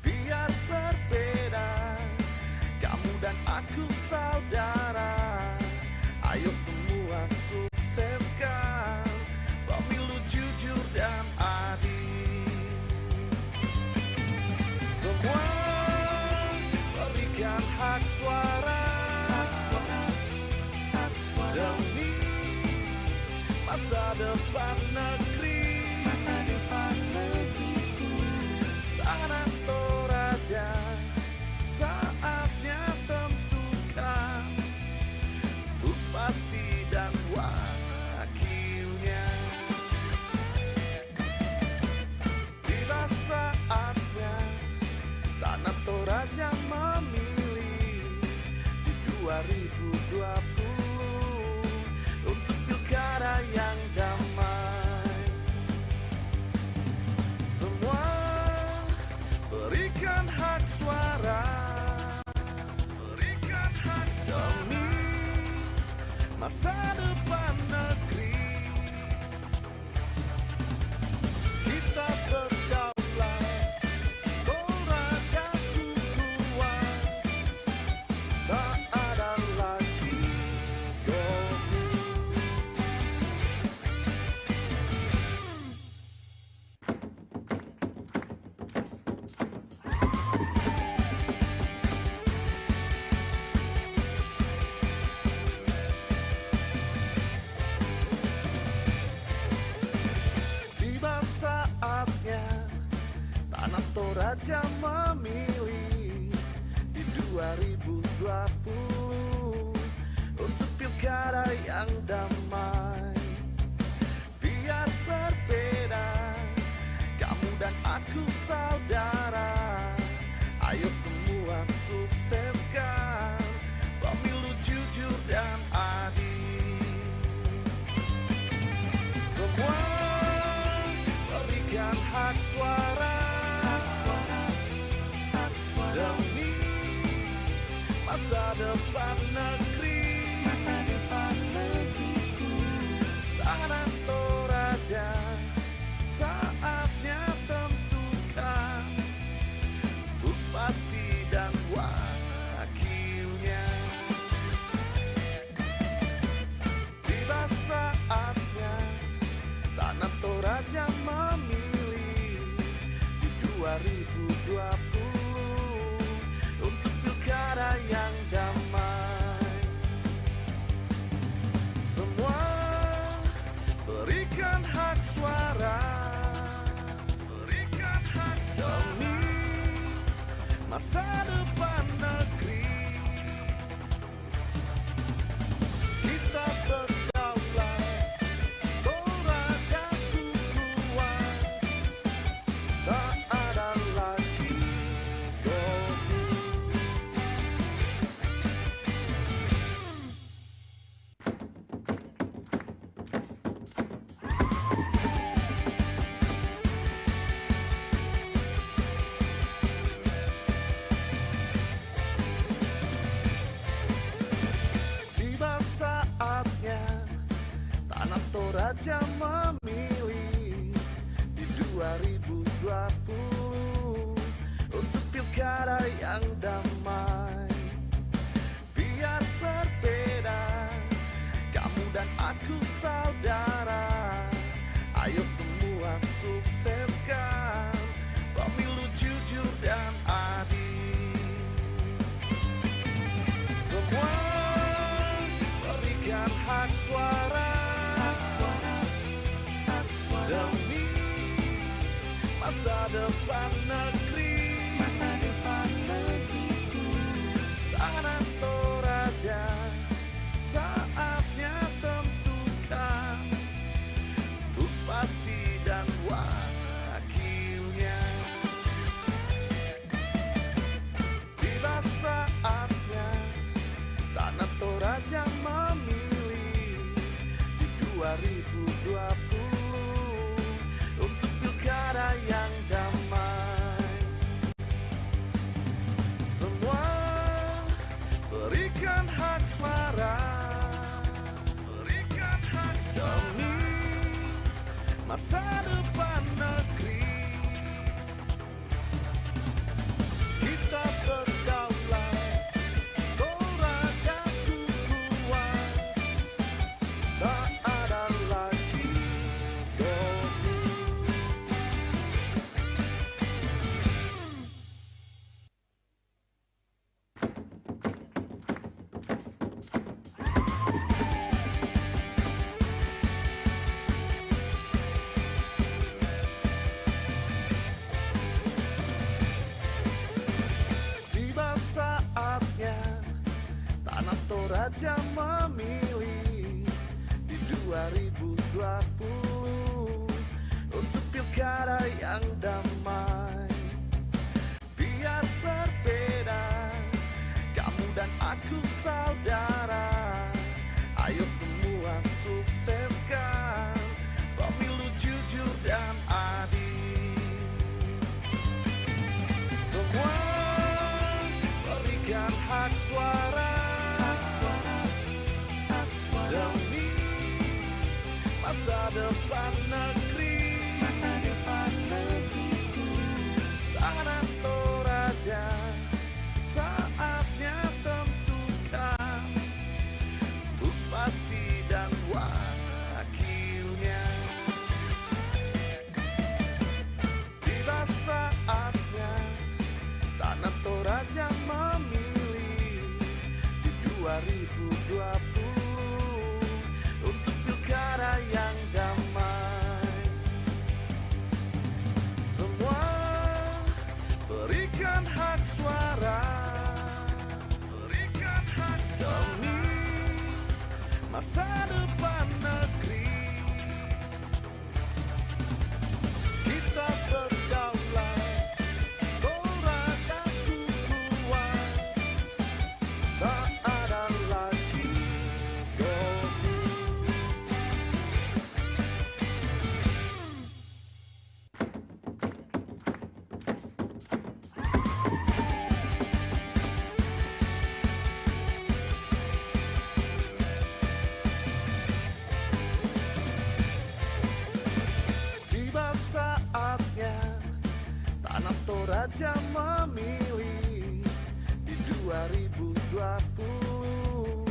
Biar berbeda, kamu dan aku saudara. Ayo semua sukseskan pemilu jujur dan adil. Semua berikan hak suara demi masa depan negeri. Tanah Toraja, saatnya tentukan bupati dan wakilnya. Tiba saatnya Tanah Toraja memilih di 2020 untuk pilkada yang damai. Semua berikan hak suara, berikan hak demi masa depan negeri. Kita berdaulat, Torajaku kuat, tak ada lagi goblok. Tiba saatnya Tanah Toraja memilih di 2020 untuk pilkada yang damai. Biar berbeda, kamu dan aku saudara. Ayo semua sukseskan pemilu jujur dan adil. Semua berikan hak suara demi masa depan negeri. Tanah Toraja, saatnya tentukan bupati dan wakilnya. Tiba saatnya Tanah Toraja memilih di 2020 untuk pilkada yang damai. Semua berikan hak suara, berikan hak demi masa depan negeri. Kita berdaulat, Torajaku kuat, tak ada lagi goblok. Tiba saatnya Tanah Toraja memilih di 2020 untuk pilkada yang damai. Biar berbeda, kamu dan aku saudara. Ayo semua sukseskan pemilu jujur dan adil. Semua berikan hak suara demi masa depan negeri. Tanah Toraja, saatnya tentukan bupati dan wakilnya. Tiba saatnya Tanah Toraja memilih di 2020 untuk pilkada yang damai. Semua Toraja memilih di 2020 untuk pilkada yang damai. Biar berbeda, kamu dan aku saudara. Ayo semua sukseskan pemilu jujur dan adil. Semua berikan hak suara demi masa depan negeri. Tanah Toraja saatnya tentukan bupati dan wakilnya. Tiba saatnya tanah Toraja memilih di 2020 untuk pilkada yang damai. Semua berikan hak suara, berikan hak demi masa depan negeri. Kita berdaulat, Torajaku kuat, tak ada lagi golput. Tiba saatnya tanah Toraja memilih di 2020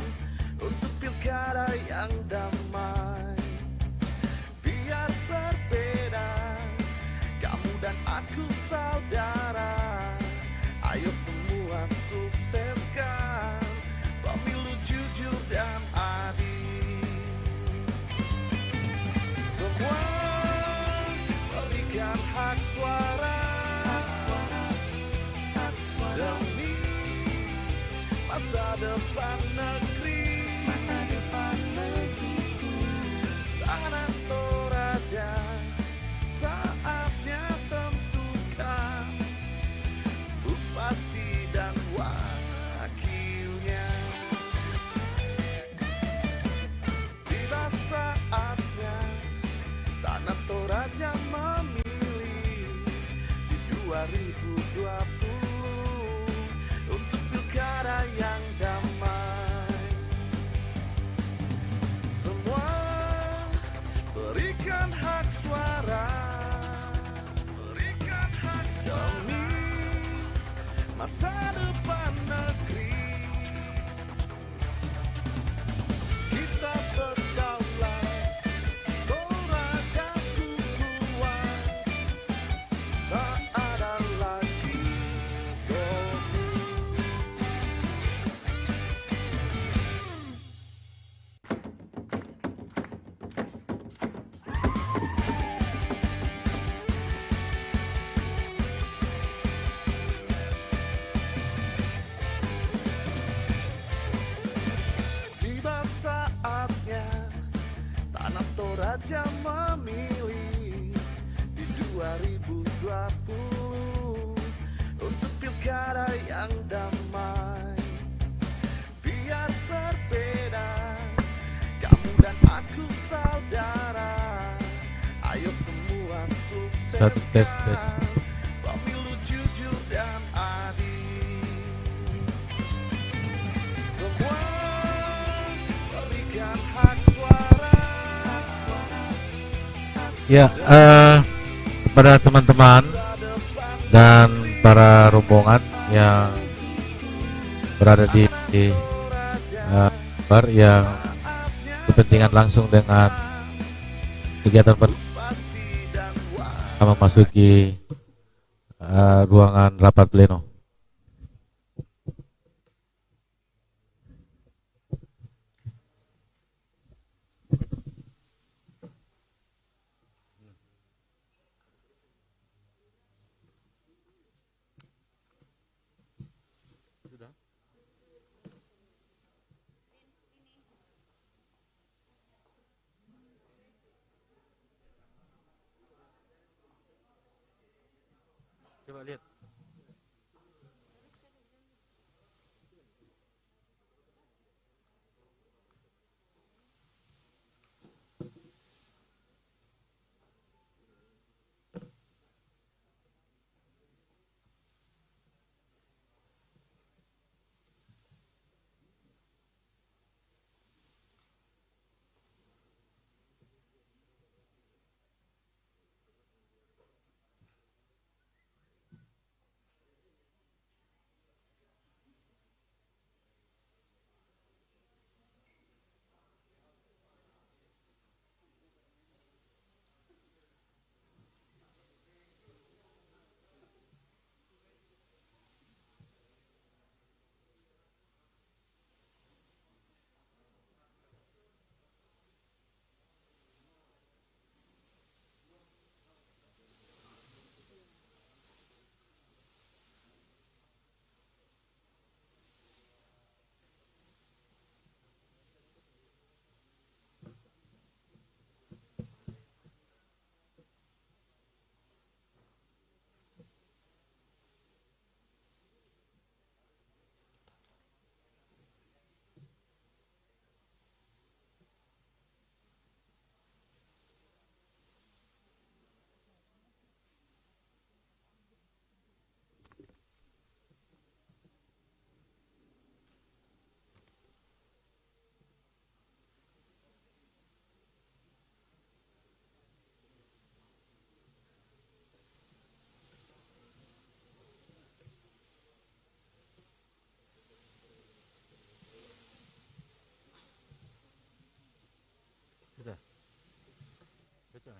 untuk pilkada yang damai. Biar berbeda, kamu dan aku saudara. Ayo semua sukseskan pemilu jujur dan adil. Semua berikan hak suara demi masa depan negeri. Tanah Toraja saatnya tentukan bupati dan wakilnya. Tiba saatnya tanah Toraja memilih di 2020 untuk pilkada yang damai. Semua berikan hak suara, berikan hak demi masa depan negeri. Kita berdaulat, Torajaku kuat, tak ada lagi golput. Tiba saatnya tanah Toraja memilih di 2020 untuk pilkada yang damai. Biar berbeda, kamu dan aku saudara. Ayo semua Satu tes. sukseskan pemilu jujur dan adil. Semua berikan hak suara. Ya, kepada teman-teman dan para rombongan yang berada di bar yang kepentingan langsung dengan kegiatan memasuki ruangan rapat pleno. Coba lihat. Sudah. Betul.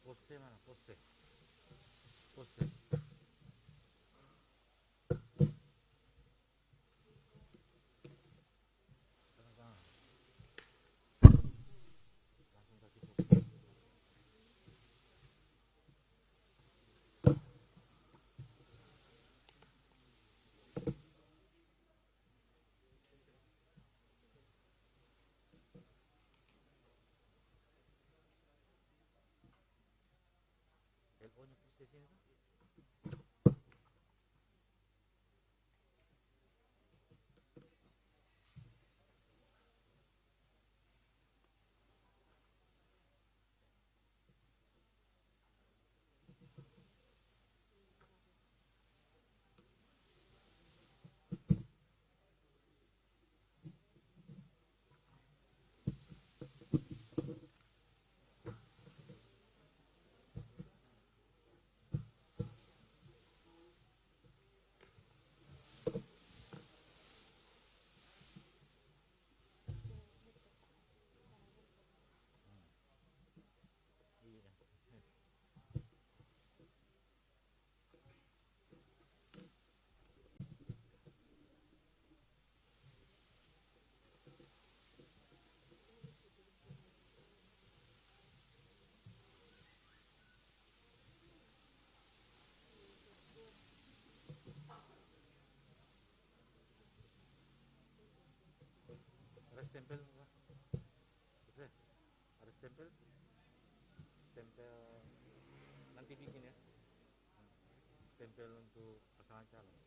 Pose mana? Pose. Pose. Tangan. Langsung kasih pose. LO-nya pose sini tuh. Ada stempel enggak? Bisa? Ada stempel? Stempel nanti bikin ya. Stempel untuk pasangan calon.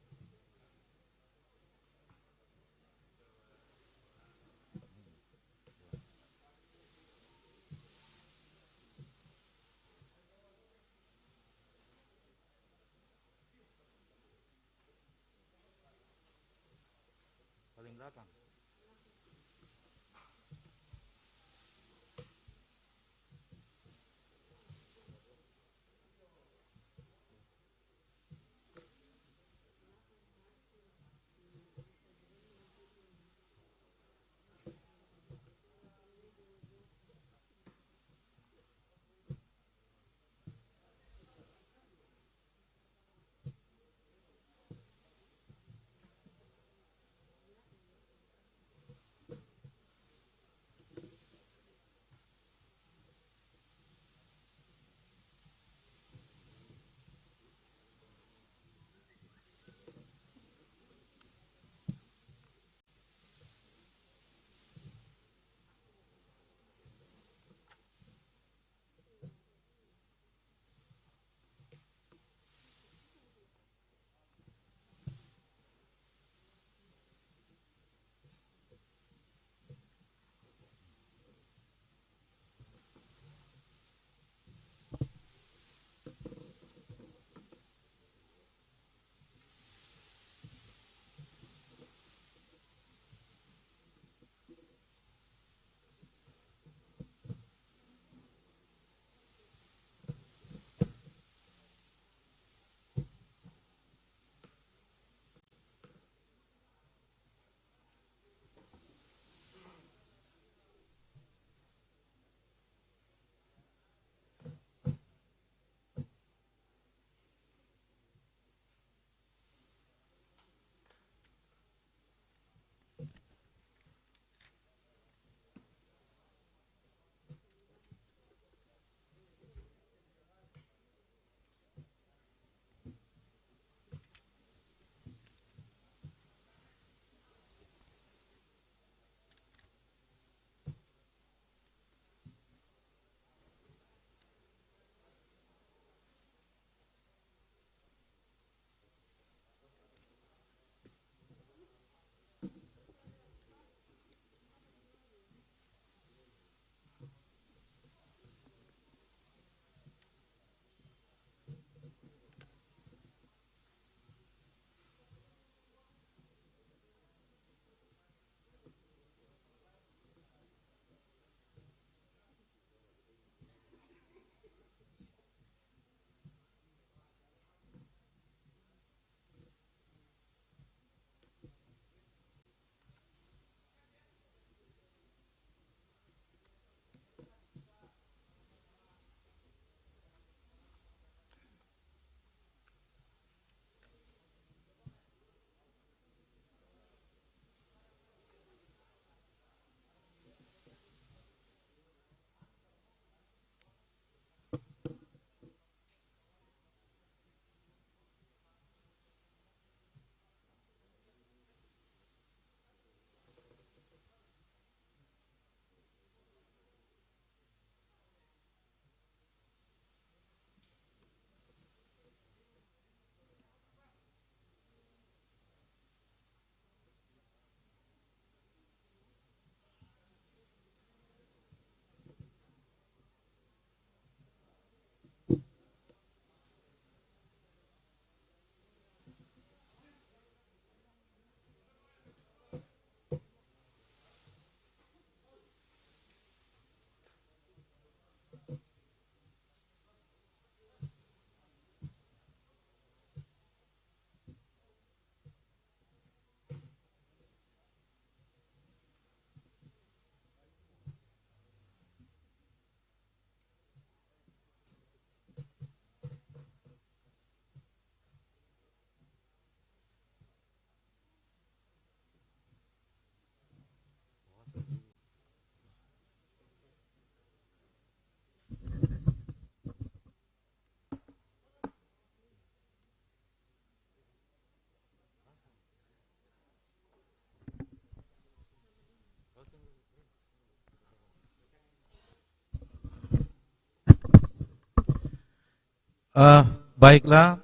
Baiklah,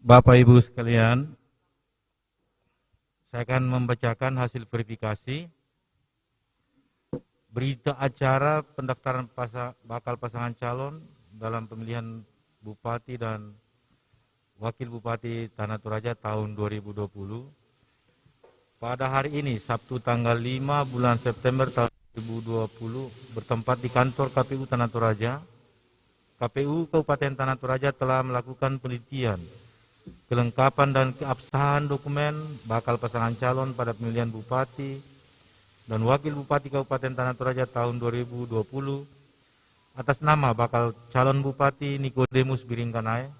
Bapak Ibu sekalian, saya akan membacakan hasil verifikasi berita acara pendaftaran bakal pasangan calon dalam pemilihan Bupati dan Wakil Bupati Tanah Toraja tahun 2020 pada hari ini, Sabtu tanggal 5 bulan September tahun 2020, bertempat di kantor KPU Tanah Toraja, KPU Kabupaten Tanah Toraja telah melakukan penelitian, kelengkapan dan keabsahan dokumen bakal pasangan calon pada pemilihan Bupati dan Wakil Bupati Kabupaten Tanah Toraja tahun 2020 atas nama bakal calon Bupati Nikodemus Biringkanai,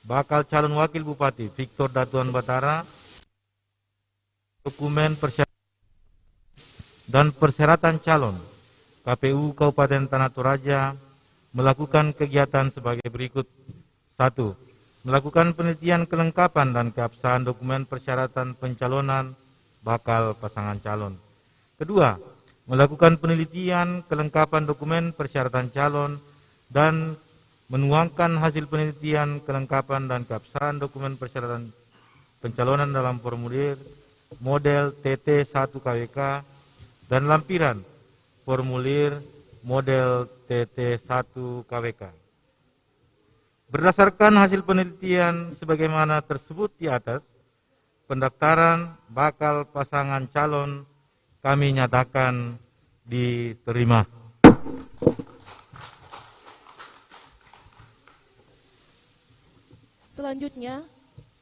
bakal calon Wakil Bupati Victor Datuan Batara, dokumen persyaratan dan persyaratan calon. KPU Kabupaten Tanah Toraja melakukan kegiatan sebagai berikut. 1. Melakukan penelitian kelengkapan dan keabsahan dokumen persyaratan pencalonan bakal pasangan calon. 2. Melakukan penelitian kelengkapan dokumen persyaratan calon dan menuangkan hasil penelitian kelengkapan dan keabsahan dokumen persyaratan pencalonan dalam formulir model TT1 KWK dan lampiran formulir model TT1 KWK. Berdasarkan hasil penelitian sebagaimana tersebut di atas, pendaftaran bakal pasangan calon kami nyatakan diterima. Selanjutnya,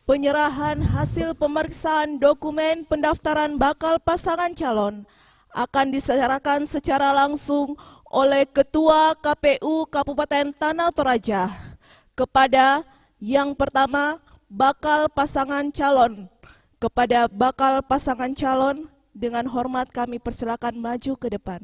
penyerahan hasil pemeriksaan dokumen pendaftaran bakal pasangan calon akan diserahkan secara langsung oleh Ketua KPU Kabupaten Tanah Toraja kepada yang pertama bakal pasangan calon. Kepada bakal pasangan calon, dengan hormat kami persilakan maju ke depan.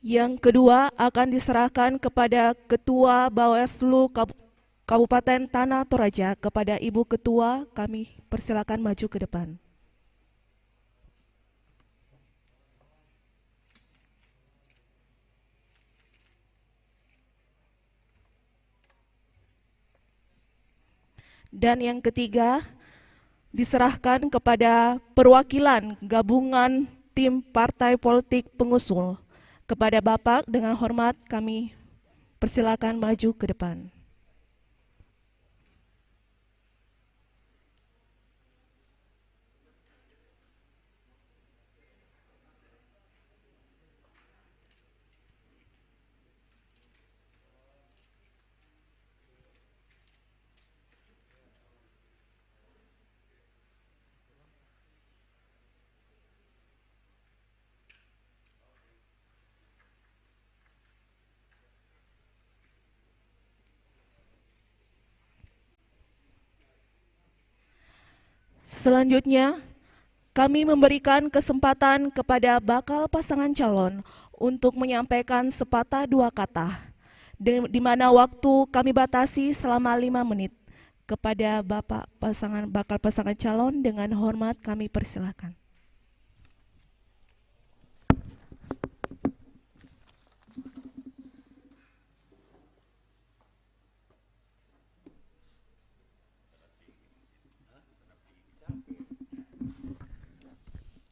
Yang kedua akan diserahkan kepada Ketua Bawaslu Kabupaten Tanah Toraja. Kepada Ibu Ketua kami persilakan maju ke depan. Dan yang ketiga diserahkan kepada perwakilan gabungan tim partai politik pengusul. Kepada Bapak dengan hormat kami persilakan maju ke depan. Selanjutnya, kami memberikan kesempatan kepada bakal pasangan calon untuk menyampaikan sepatah dua kata, di mana waktu kami batasi selama 5 menit. Kepada bakal pasangan calon dengan hormat kami persilakan.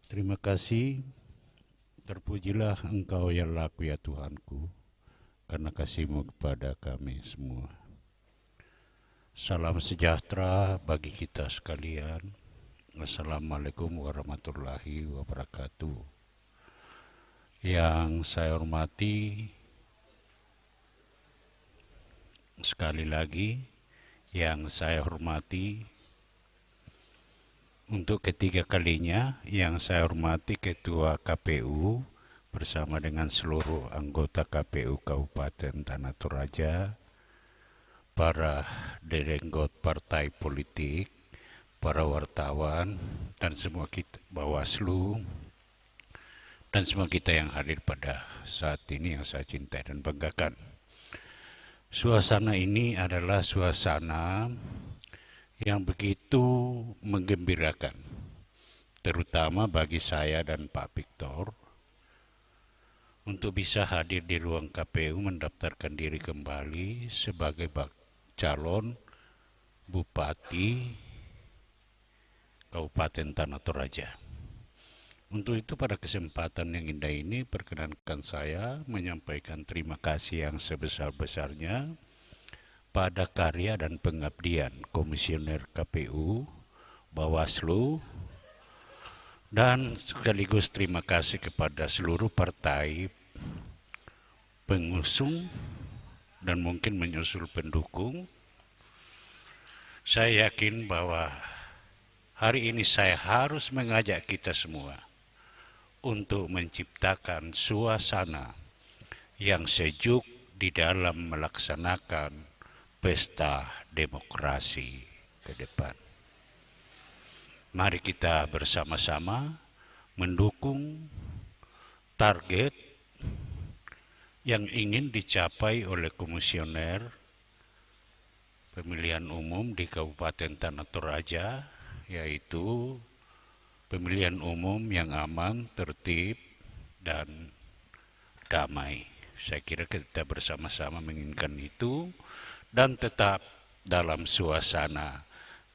Terima kasih, terpujilah Engkau ya laku ya Tuhanku, karena kasih-Mu kepada kami semua. Salam sejahtera bagi kita sekalian. Assalamualaikum warahmatullahi wabarakatuh. Yang saya hormati, sekali lagi, yang saya hormati, untuk ketiga kalinya yang saya hormati Ketua KPU bersama dengan seluruh anggota KPU Kabupaten Tanah Toraja, para direnggot partai politik, para wartawan, dan semua kita Bawaslu, dan semua kita yang hadir pada saat ini yang saya cintai dan banggakan. Suasana ini adalah suasana yang begitu menggembirakan, terutama bagi saya dan Pak Victor, untuk bisa hadir di ruang KPU mendaftarkan diri kembali sebagai calon Bupati Kabupaten Tanah Toraja. Untuk itu pada kesempatan yang indah ini perkenankan saya menyampaikan terima kasih yang sebesar-besarnya pada karya dan pengabdian Komisioner KPU, Bawaslu, dan sekaligus terima kasih kepada seluruh partai pengusung dan mungkin menyusul pendukung. Saya yakin bahwa hari ini saya harus mengajak kita semua untuk menciptakan suasana yang sejuk di dalam melaksanakan pesta demokrasi ke depan. Mari kita bersama-sama mendukung target yang ingin dicapai oleh Komisioner Pemilihan Umum di Kabupaten Tanah Toraja, yaitu pemilihan umum yang aman, tertib, dan damai. Saya kira kita bersama-sama menginginkan itu, dan tetap dalam suasana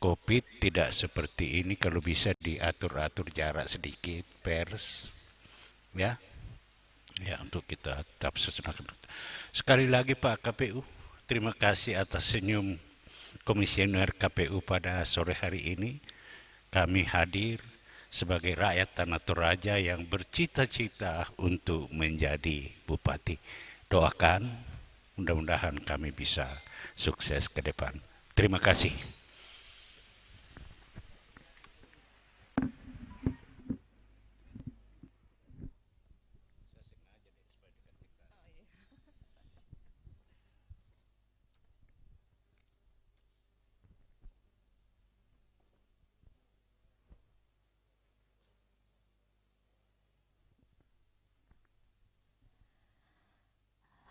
COVID tidak seperti ini, kalau bisa diatur-atur jarak sedikit, pers, ya, untuk kita tetap sesuai. Sekali lagi Pak KPU, terima kasih atas senyum Komisioner KPU pada sore hari ini. Kami hadir sebagai rakyat Tanah Toraja yang bercita-cita untuk menjadi bupati. Doakan, mudah-mudahan kami bisa sukses ke depan. Terima kasih.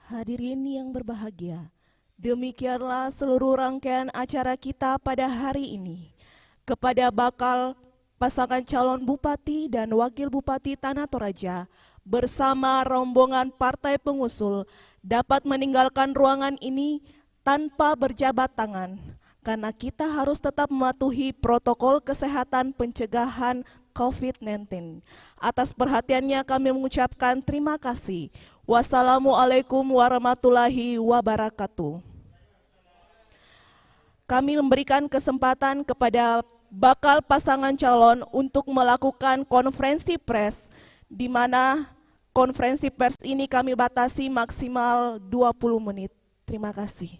Hadirin yang berbahagia, demikianlah seluruh rangkaian acara kita pada hari ini. Kepada bakal pasangan calon Bupati dan Wakil Bupati Tanah Toraja bersama rombongan partai pengusul dapat meninggalkan ruangan ini tanpa berjabat tangan, karena kita harus tetap mematuhi protokol kesehatan pencegahan COVID-19. Atas perhatiannya kami mengucapkan terima kasih. Wassalamualaikum warahmatullahi wabarakatuh. Kami memberikan kesempatan kepada bakal pasangan calon untuk melakukan konferensi pers, di mana konferensi pers ini kami batasi maksimal 20 menit. Terima kasih.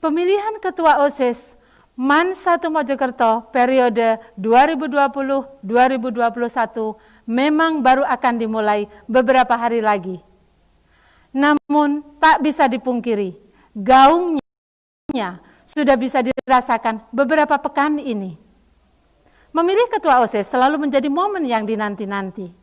Pemilihan Ketua OSIS MAN 1 Mojokerto periode 2020-2021 memang baru akan dimulai beberapa hari lagi. Namun tak bisa dipungkiri, gaungnya sudah bisa dirasakan beberapa pekan ini. Memilih Ketua OSIS selalu menjadi momen yang dinanti-nanti.